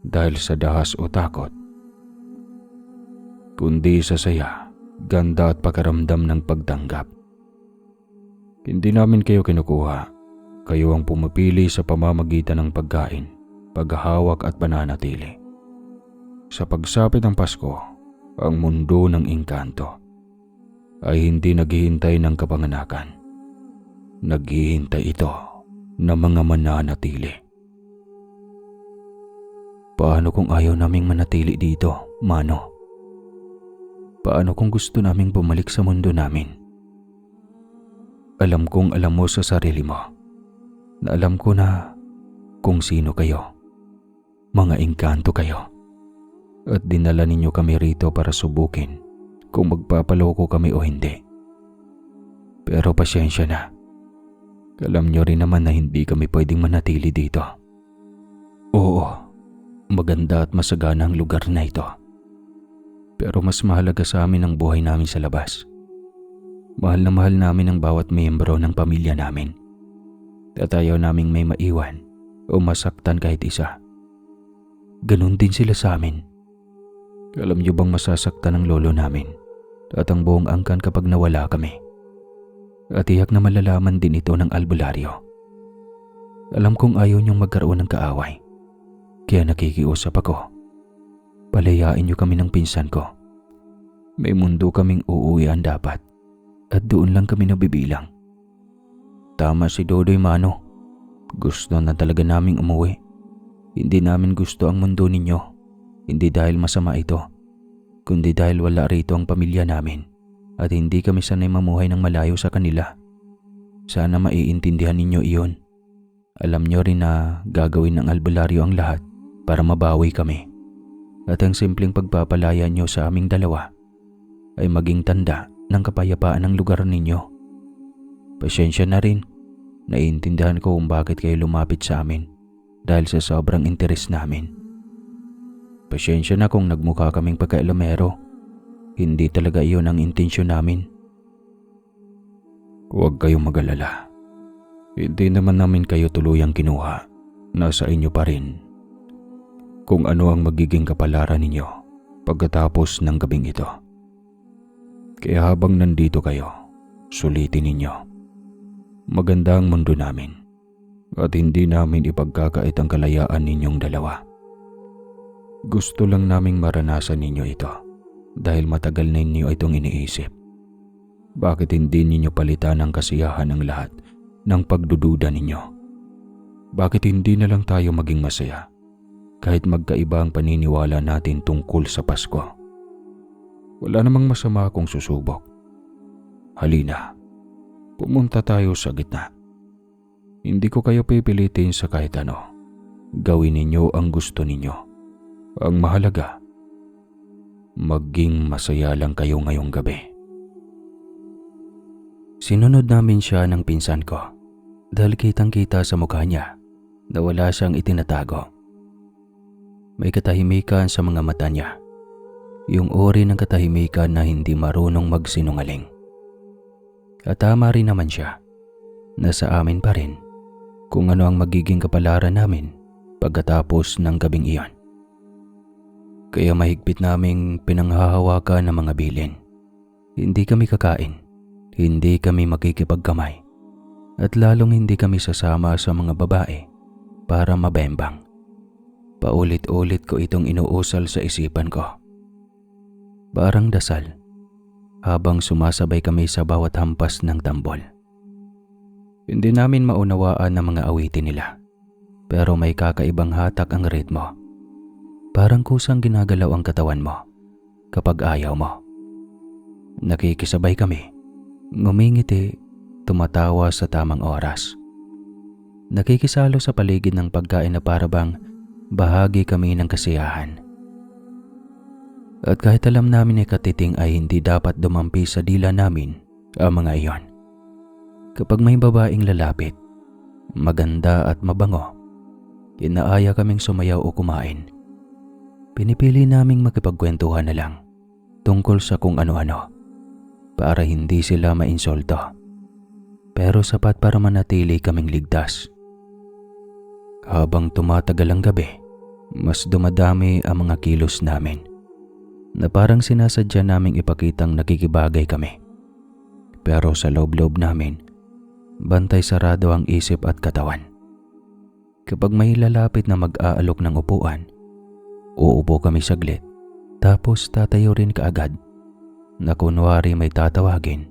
dahil sa dahas o takot, kundi sa saya, ganda at pakaramdam ng pagtanggap. Hindi namin kayo kinukuha. Kayo ang pumipili sa pamamagitan ng pagkain, paghahawak at pananatili. Sa pagsapit ng Pasko, ang mundo ng engkanto ay hindi naghihintay ng kapanganakan. Naghihintay ito ng mga mananatili. Paano kung ayaw naming manatili dito, Mano? Paano kung gusto naming bumalik sa mundo namin? Alam kong alam mo sa sarili mo na alam ko na kung sino kayo. Mga engkanto kayo. At dinala ninyo kami rito para subukin kung magpapaloko kami o hindi. Pero pasyensya na. Alam nyo rin naman na hindi kami pwedeng manatili dito. Oo, maganda at masagana ang lugar na ito. Pero mas mahalaga sa amin ang buhay namin sa labas. Mahal na mahal namin ang bawat miyembro ng pamilya namin. At ayaw naming may maiwan o masaktan kahit isa. Ganon din sila sa amin. Alam niyo bang masasaktan ang lolo namin at ang buong angkan kapag nawala kami? At tiyak na malalaman din ito ng albularyo. Alam kong ayaw niyong magkaroon ng kaaway. Kaya nakikiusap ako. Palayain niyo kami ng pinsan ko. May mundo kaming uuwian dapat. At doon lang kami nabibilang. Tama si Dodoy, Mano. Gusto na talaga naming umuwi. Hindi namin gusto ang mundo ninyo. Hindi dahil masama ito, kundi dahil wala rito ang pamilya namin at hindi kami sanay mamuhay ng malayo sa kanila. Sana maiintindihan ninyo iyon. Alam nyo rin na gagawin ng albularyo ang lahat para mabawi kami. At ang simpleng pagpapalaya nyo sa aming dalawa ay maging tanda ng kapayapaan ng lugar ninyo. Pasyensya na rin. Naiintindihan ko kung bakit kayo lumapit sa amin dahil sa sobrang interes namin. Pasyensya na kung nagmukha kaming pagkailamero. Hindi talaga iyon ang intensyon namin. Huwag kayong mag-alala. Hindi naman namin kayo tuluyang kinuha. Nasa inyo pa rin kung ano ang magiging kapalaran ninyo pagkatapos ng gabing ito. Kaya habang nandito kayo, sulitin ninyo. Maganda ang mundo namin at hindi namin ipagkakait ang kalayaan ninyong dalawa. Gusto lang naming maranasan ninyo ito dahil matagal na ninyo itong iniisip. Bakit hindi ninyo palitan ang kasiyahan ng lahat ng pagdududa ninyo? Bakit hindi na lang tayo maging masaya kahit magkaiba ang paniniwala natin tungkol sa Pasko? Wala namang masama kung susubok. Halina, pumunta tayo sa gitna. Hindi ko kayo pipilitin sa kahit ano. Gawin ninyo ang gusto ninyo. Ang mahalaga, maging masaya lang kayo ngayong gabi. Sinunod namin siya ng pinsan ko dahil kitang-kita sa mukha niya na wala siyang itinatago. May katahimikan sa mga mata niya. Yung uri ng katahimikan na hindi marunong magsinungaling. At tama rin naman siya na sa amin pa rin kung ano ang magiging kapalaran namin pagkatapos ng gabing iyon. Kaya mahigpit naming pinanghahawakan ng mga bilin. Hindi kami kakain, hindi kami makikipagkamay, at lalong hindi kami sasama sa mga babae para mabembang. Paulit-ulit ko itong inuusal sa isipan ko. Parang dasal, habang sumasabay kami sa bawat hampas ng tambol. Hindi namin maunawaan ang mga awitin nila, pero may kakaibang hatak ang ritmo. Parang kusang ginagalaw ang katawan mo kapag ayaw mo. Nakikisabay kami, ngumingiti, tumatawa sa tamang oras. Nakikisalo sa paligid ng pagkain na parabang bahagi kami ng kasiyahan. At kahit alam namin ay katiting ay hindi dapat dumampi sa dila namin ang mga iyon. Kapag may babaeng lalapit, maganda at mabango, inaaya kaming sumayaw o kumain. Pinipili naming makipagkwentuhan na lang tungkol sa kung ano-ano para hindi sila mainsulto. Pero sapat para manatili kaming ligtas. Habang tumatagal ang gabi, mas dumadami ang mga kilos namin na parang sinasadya naming ipakitang nakikibagay kami. Pero sa loob-loob namin, bantay sarado ang isip at katawan. Kapag may lalapit na mag-aalok ng upuan, uupo kami saglit, tapos tatayo rin kaagad na kunwari may tatawagin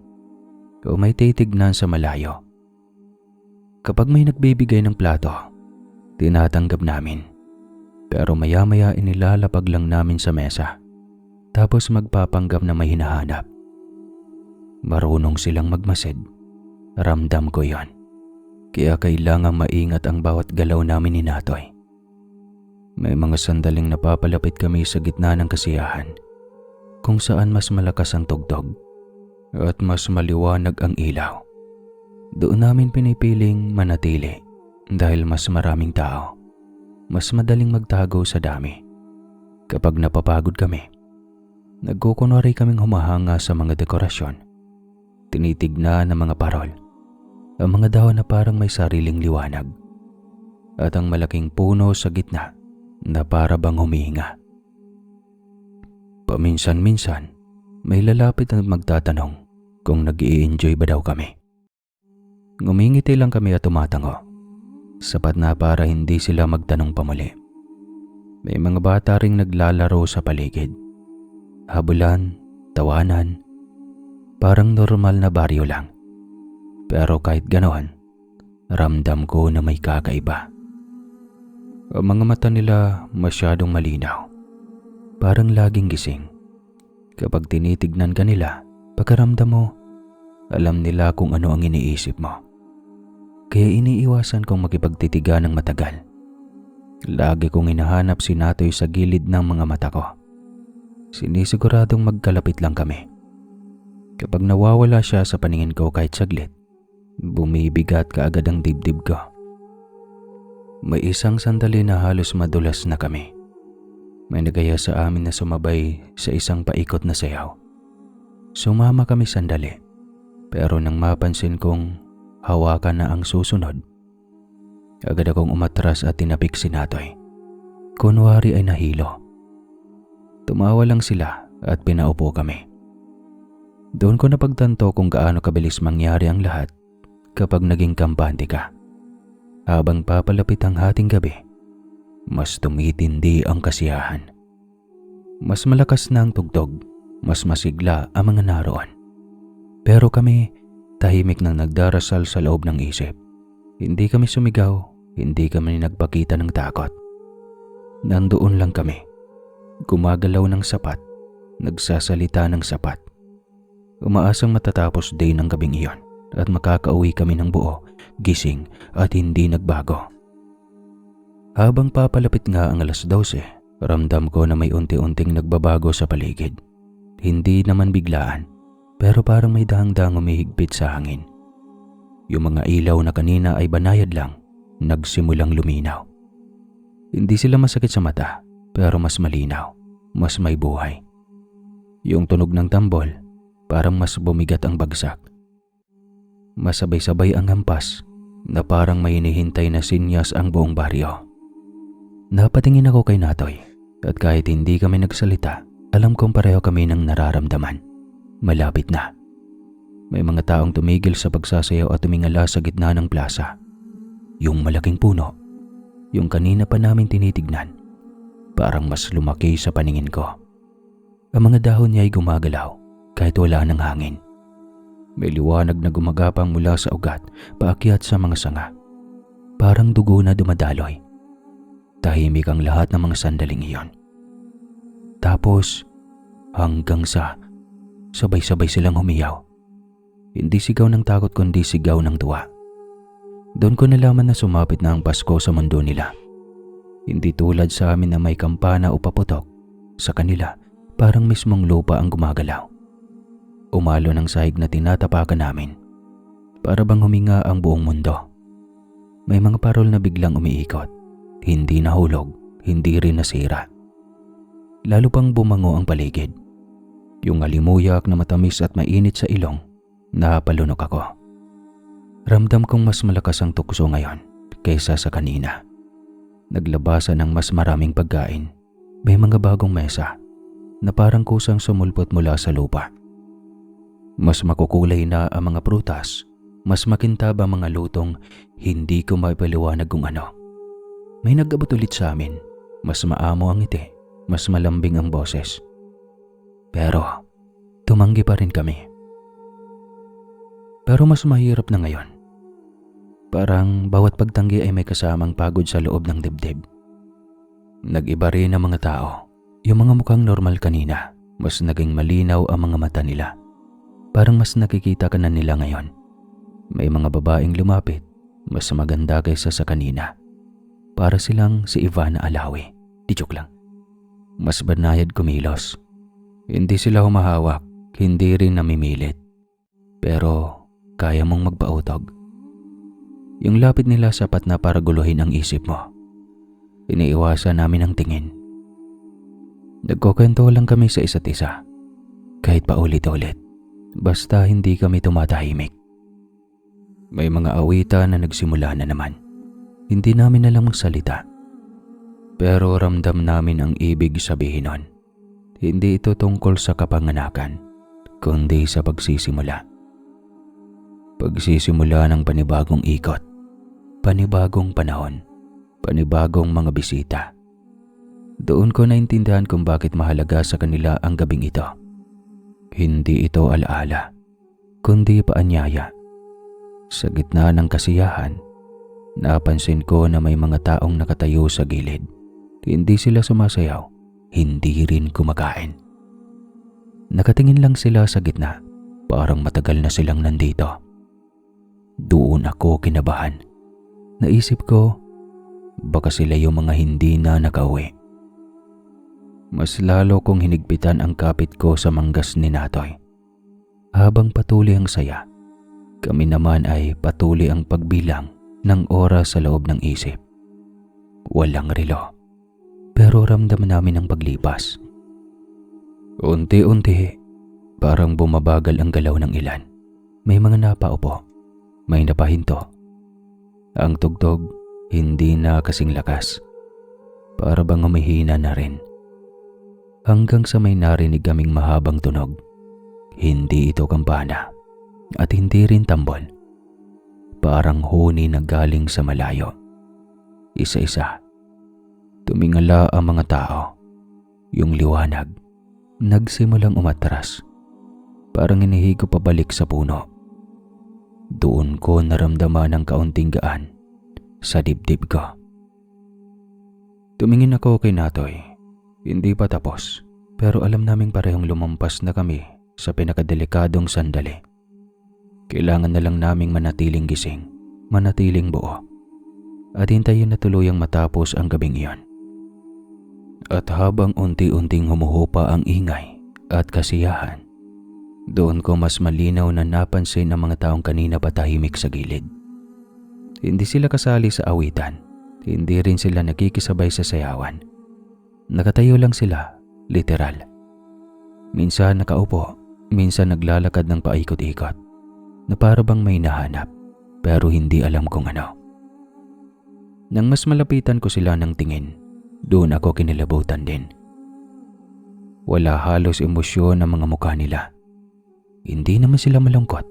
o may titignan sa malayo. Kapag may nagbibigay ng plato, tinatanggap namin. Pero maya-maya inilalapag lang namin sa mesa, tapos magpapanggap na may hinahanap. Marunong silang magmasid. Ramdam ko yon. Kaya kailangang maingat ang bawat galaw namin ni Natoy. May mga sandaling napapalapit kami sa gitna ng kasiyahan, kung saan mas malakas ang tugtog at mas maliwanag ang ilaw. Doon namin pinipiling manatili dahil mas maraming tao. Mas madaling magtago sa dami. Kapag napapagod kami, nagkukunwari kaming humahanga sa mga dekorasyon. Tinitignan ang mga parol, ang mga dahon na parang may sariling liwanag, at ang malaking puno sa gitna na para bang humihinga. Paminsan-minsan, may lalapit na magtatanong kung nag-i-enjoy ba daw kami. Ngumingiti lang kami at tumatango. Sapat na para hindi sila magtanong pa muli. May mga bata ring naglalaro sa paligid. Habulan, tawanan, parang normal na baryo lang. Pero kahit ganoon, ramdam ko na may kakaiba. Ang mga mata nila masyadong malinaw. Parang laging gising. Kapag tinitignan ka nila, pagkaramdam mo, alam nila kung ano ang iniisip mo. Kaya iniiwasan kong makipagtitigan ng matagal. Lagi kong hinahanap si Natoy sa gilid ng mga mata ko. Sinisiguradong magkalapit lang kami. Kapag nawawala siya sa paningin ko kahit saglit, bumibigat kaagad ang dibdib ko. May isang sandali na halos madulas na kami. May nagaya sa amin na sumabay sa isang paikot na sayaw. Sumama kami sandali, pero nang mapansin kong hawakan na ang susunod. Agad akong umatras at tinapik si Natoy. Kunwari ay nahilo. Tumawa lang sila at pinaupo kami. Doon ko napagtanto kung gaano kabilis mangyari ang lahat kapag naging kampante ka. Habang papalapit ang hating gabi, mas tumitindi ang kasiyahan. Mas malakas na ang tugtog, mas masigla ang mga naroon. Pero kami, tahimik nang nagdarasal sa loob ng isip. Hindi kami sumigaw, hindi kami nagpakita ng takot. Nandoon lang kami, gumagalaw ng sapat, nagsasalita ng sapat. Umaasang matatapos din ang gabing iyon at makakauwi kami ng buo, gising at hindi nagbago. Habang papalapit nga ang 12:00, ramdam ko na may unti-unting nagbabago sa paligid. Hindi naman biglaan, pero parang may dahang-dahang umihigpit sa hangin. Yung mga ilaw na kanina ay banayad lang, nagsimulang luminaw. Hindi sila masakit sa mata, pero mas malinaw, mas may buhay. Yung tunog ng tambol, parang mas bumigat ang bagsak. Masabay-sabay ang hampas, na parang may hinihintay na sinyas ang buong baryo. Napatingin ako kay Natoy, at kahit hindi kami nagsalita, alam kong pareho kami ng nararamdaman. Malapit na. May mga taong tumigil sa pagsasayaw at tumingala sa gitna ng plaza. Yung malaking puno, yung kanina pa namin tinitignan, parang mas lumaki sa paningin ko. Ang mga dahon niya ay gumagalaw kahit wala ng hangin. May liwanag na gumagapang mula sa ugat paakyat sa mga sanga. Parang dugo na dumadaloy. Tahimik ang lahat ng mga sandaling iyon. Tapos hanggang sa sabay-sabay silang humiyaw. Hindi sigaw ng takot kundi sigaw ng tuwa. Doon ko nalaman na sumapit na ang Pasko sa mundo nila. Hindi tulad sa amin na may kampana o paputok. Sa kanila, parang mismong lupa ang gumagalaw. Umalo ng sahig na tinatapakan namin. Para bang huminga ang buong mundo. May mga parol na biglang umiikot. Hindi nahulog, hindi rin nasira. Lalo pang bumango ang paligid. Yung alimuyak na matamis at mainit sa ilong, napalunok ako. Ramdam kong mas malakas ang tukso ngayon kaysa sa kanina. Naglabasan ng mas maraming pagkain. May mga bagong mesa na parang kusang sumulpot mula sa lupa. Mas makukulay na ang mga prutas, mas makintab ang mga lutong hindi ko maipaliwanag kung ano. May nag-abot ulit sa amin, mas maamo ang ngiti, mas malambing ang boses. Pero tumanggi pa rin kami. Pero mas mahirap na ngayon. Parang bawat pagtanggi ay may kasamang pagod sa loob ng dibdib. Nag-iba rin ang mga tao. Yung mga mukhang normal kanina, mas naging malinaw ang mga mata nila. Parang mas nakikita ka na nila ngayon. May mga babaeng lumapit, mas maganda kaysa sa kanina. Para silang si Ivana Alawi. Di joke lang. Mas banayad kumilos. Hindi sila humahawak, hindi rin namimilit. Pero kaya mong magpautog. Yung lapit nila sapat na para guluhin ang isip mo. Iniiwasan namin ang tingin. Nagkukwento lang kami sa isa't isa. Kahit paulit-ulit. Basta hindi kami tumatahimik. May mga awitan na nagsimula na naman. Hindi namin alam magsalita. Pero ramdam namin ang ibig sabihin nun. Hindi ito tungkol sa kapanganakan, kundi sa pagsisimula. Pagsisimula ng panibagong ikot, panibagong panahon, panibagong mga bisita. Doon ko naintindihan kung bakit mahalaga sa kanila ang gabing ito. Hindi ito alaala, kundi paanyaya. Sa gitna ng kasiyahan, napansin ko na may mga taong nakatayo sa gilid. Hindi sila sumasayaw, hindi rin kumakain. Nakatingin lang sila sa gitna, parang matagal na silang nandito. Doon ako kinabahan. Naisip ko, baka sila yung mga hindi na nakauwi. Mas lalo kong hinigpitan ang kapit ko sa manggas ni Natoy. Habang patuloy ang saya, kami naman ay patuloy ang pagbilang ng oras sa loob ng isip. Walang relo, pero ramdam namin ang paglipas. Unti-unti, parang bumabagal ang galaw ng ilan. May mga napaupo, may napahinto. Ang tugtog hindi na kasing lakas. Para bang humihina na rin. Hanggang sa may narinig kaming mahabang tunog. Hindi ito kampana at hindi rin tambol. Parang huni na galing sa malayo. Isa-isa. Tumingala ang mga tao. Yung liwanag, nagsimulang umatras. Parang inihigo pabalik sa puno. Doon ko naramdaman ang kaunting gaan sa dibdib ko. Tumingin ako kay Natoy. Hindi pa tapos, pero alam naming parehong lumampas na kami sa pinakadelikadong sandali. Kailangan na lang naming manatiling gising, manatiling buo, at hintayin na tuluyang matapos ang gabing iyon. At habang unti-unting humuhupa ang ingay at kasiyahan, doon ko mas malinaw na napansin ang mga taong kanina pa tahimik sa gilid. Hindi sila kasali sa awitan, hindi rin sila nakikisabay sa sayawan. Nakatayo lang sila, literal. Minsan nakaupo, minsan naglalakad ng paikot-ikot, na para bang may nahanap, pero hindi alam kung ano. Nang mas malapitan ko sila ng tingin, doon ako kinilabutan din. Wala halos emosyon ang mga mukha nila. Hindi naman sila malungkot,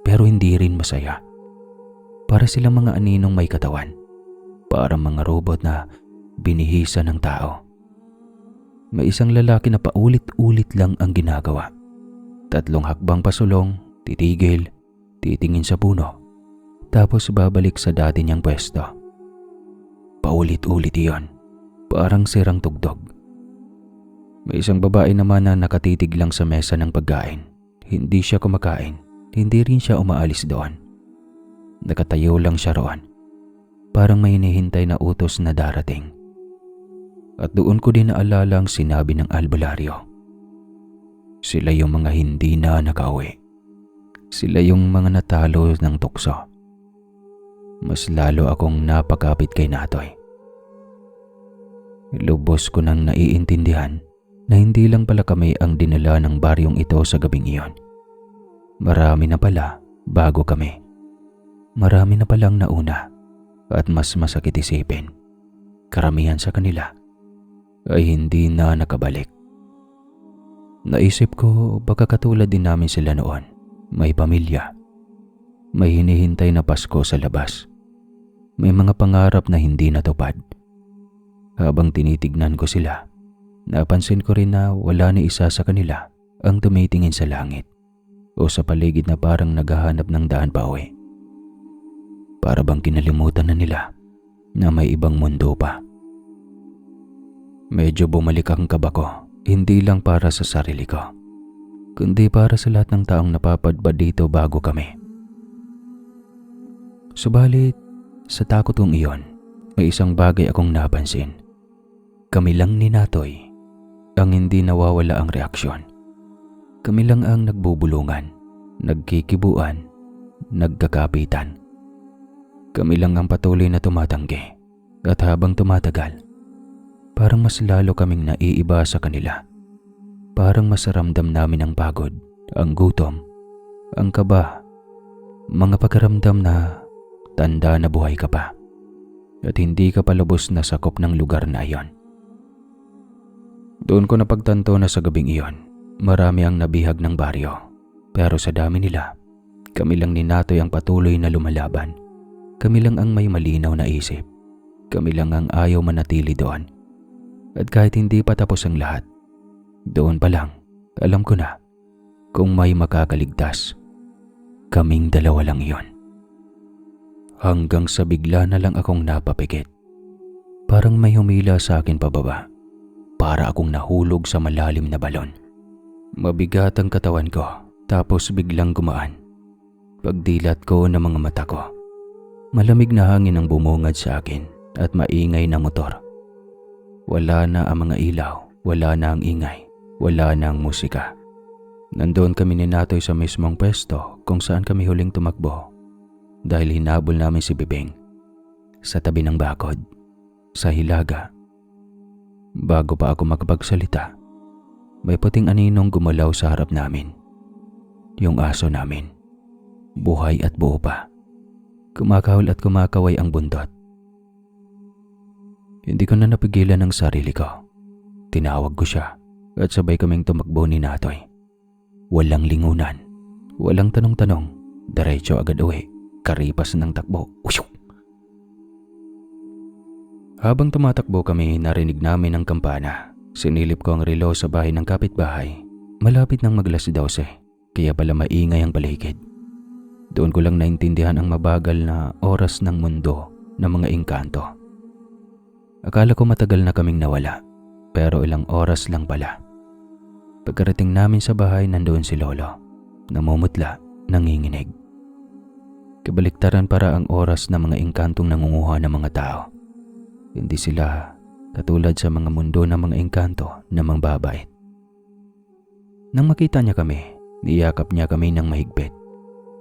pero hindi rin masaya. Para silang mga aninong may katawan, para mga robot na binihisa ng tao. May isang lalaki na paulit-ulit lang ang ginagawa. 3 hakbang pasulong, titigil, titingin sa puno, tapos babalik sa dati niyang pwesto. Paulit-ulit iyon, parang sirang tugtog. May isang babae naman na nakatitig lang sa mesa ng pagkain. Hindi siya kumakain, hindi rin siya umaalis doon. Nakatayo lang siya roon, parang may hinihintay na utos na darating. At doon ko din naalala ang sinabi ng albularyo. Sila yung mga hindi na nakauwi. Sila yung mga natalo ng tukso. Mas lalo akong napakapit kay Natoy. Lubos ko nang naiintindihan na hindi lang pala kami ang dinala ng baryong ito sa gabing iyon. Marami na pala bago kami. Marami na palang nauna, at mas masakit isipin, karamihan sa kanila ay hindi na nakabalik. Naisip ko baka katulad din namin sila noon, may pamilya, may hinihintay na Pasko sa labas, may mga pangarap na hindi natupad. Habang tinitignan ko sila, napansin ko rin na wala ni isa sa kanila ang tumitingin sa langit o sa paligid na parang naghahanap ng daan pauwi. Para bang kinalimutan na nila na may ibang mundo pa. Medyo bumalik ang kaba ko, hindi lang para sa sarili ko, kundi para sa lahat ng taong napapadpad dito bago kami. Subalit, sa takot kong iyon, may isang bagay akong napansin. Kami lang ni Natoy ang hindi nawawala ang reaksyon. Kami lang ang nagbubulungan, nagkikibuan, nagkakapitan. Kami lang ang patuloy na tumatanggi, at habang tumatagal, parang mas lalo kaming naiiba sa kanila. Parang mas ramdam namin ang pagod, ang gutom, ang kaba, mga pagkaramdam na tanda na buhay ka pa at hindi ka palubos na sakop ng lugar na iyon. Doon ko napagtanto na sa gabing iyon, marami ang nabihag ng baryo, pero sa dami nila, kami lang ni Natoy ang patuloy na lumalaban. Kami lang ang may malinaw na isip. Kami lang ang ayaw manatili doon. At kahit hindi pa tapos ang lahat, doon pa lang, alam ko na kung may makakaligtas. Kaming dalawa lang iyon. Hanggang sa bigla na lang akong napapikit. Parang may humila sa akin pababa. Para akong nahulog sa malalim na balon. Mabigat ang katawan ko, tapos biglang gumaan. Pagdilat ko ng mga mata ko, malamig na hangin ang bumungad sa akin at maingay na motor. Wala na ang mga ilaw, wala na ang ingay, wala na ang musika. Nandoon kami ni Natoy sa mismong pwesto kung saan kami huling tumakbo dahil hinabol namin si Bibing sa tabi ng bakod, sa hilaga. Bago pa ako makapagsalita, may puting aninong gumalaw sa harap namin. Yung aso namin, buhay at buo pa, Kumakahol at kumakaway ang bundot. Hindi ko na napigilan ang sarili ko. Tinawag ko siya at sabay kaming tumakbo ni Natoy. Walang lingunan, walang tanong-tanong, diretso agad uwi, karipas ng takbo. Usyok! Habang tumatakbo kami, narinig namin ang kampana. Sinilip ko ang relo sa bahay ng kapitbahay. Malapit nang maglas 12, kaya pala maingay ang paligid. Doon ko lang naintindihan ang mabagal na oras ng mundo ng mga engkanto. Akala ko matagal na kaming nawala, pero ilang oras lang pala. Pagkarating namin sa bahay, nandoon si Lolo, namumutla, nanginginig. Kabaliktaran para ang oras ng mga engkantong nangunguha ng mga tao. Hindi sila katulad sa mga mundo ng mga engkanto na mangbabait. Nang makita niya kami, niyakap niya kami ng mahigpit.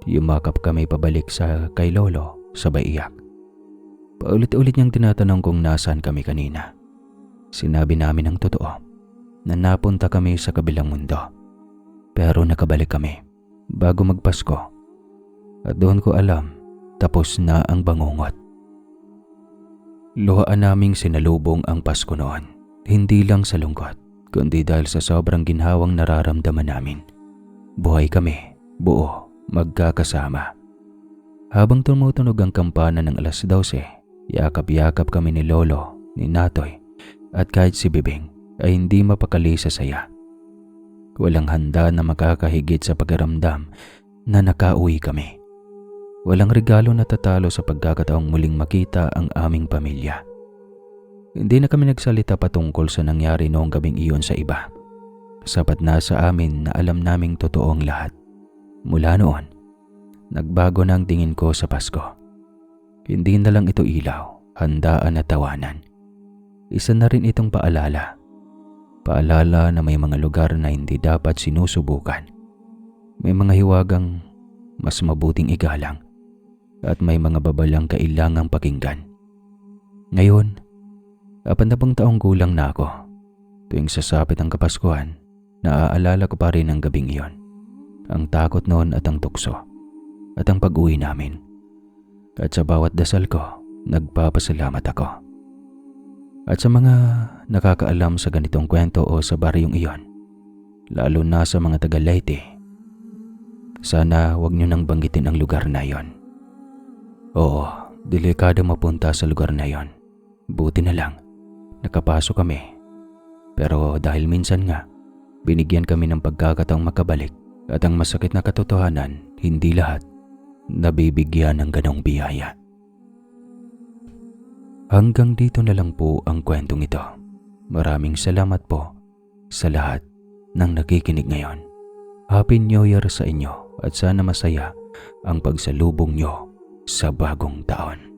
Yumakap kami pabalik sa kay Lolo, sabay iyak. Paulit-ulit niyang tinatanong kung nasaan kami kanina. Sinabi namin ang totoo, na napunta kami sa kabilang mundo. Pero nakabalik kami bago magpasko. At doon ko alam, tapos na ang bangungot. Luhaan naming sinalubong ang Pasko noon, hindi lang sa lungkot, kundi dahil sa sobrang ginhawang nararamdaman namin. Buhay kami, buo, magkakasama. Habang tumutunog ang kampana ng alas 12, yakap-yakap kami ni Lolo, ni Natoy, at kahit si Bibing ay hindi mapakali sa saya. Walang handa na makakahigit sa pakiramdam na nakauwi kami. Walang regalo na tatalo sa pagkakataong muling makita ang aming pamilya. Hindi na kami nagsalita patungkol sa nangyari noong gabing iyon sa iba. Sapat na sa amin na alam naming totoo ang lahat. Mula noon, nagbago na ang tingin ko sa Pasko. Hindi na lang ito ilaw, handaan at tawanan. Isa na rin itong paalala. Paalala na may mga lugar na hindi dapat sinusubukan. May mga hiwagang mas mabuting igalang at may mga babalang kailangang pakinggan. Ngayon, 40 taong gulang na ako. Tuwing sasapit ang Kapaskuhan, naaalala ko pa rin ang gabing iyon. Ang takot noon at ang tukso at ang pag-uwi namin. At sa bawat dasal ko, nagpapasalamat ako. At sa mga nakakaalam sa ganitong kwento o sa baryong iyon, lalo na sa mga taga Leyte, sana huwag niyo nang banggitin ang lugar na iyon. Oo, delikado mapunta sa lugar na iyon. Buti na lang, nakapasok kami. Pero dahil minsan nga, binigyan kami ng pagkakataong makabalik at ang masakit na katotohanan, hindi lahat nabibigyan ng ganong biyaya. Hanggang dito na lang po ang kwentong ito. Maraming salamat po sa lahat ng nakikinig ngayon. Happy New Year sa inyo at sana masaya ang pagsalubong nyo sa bagong taon.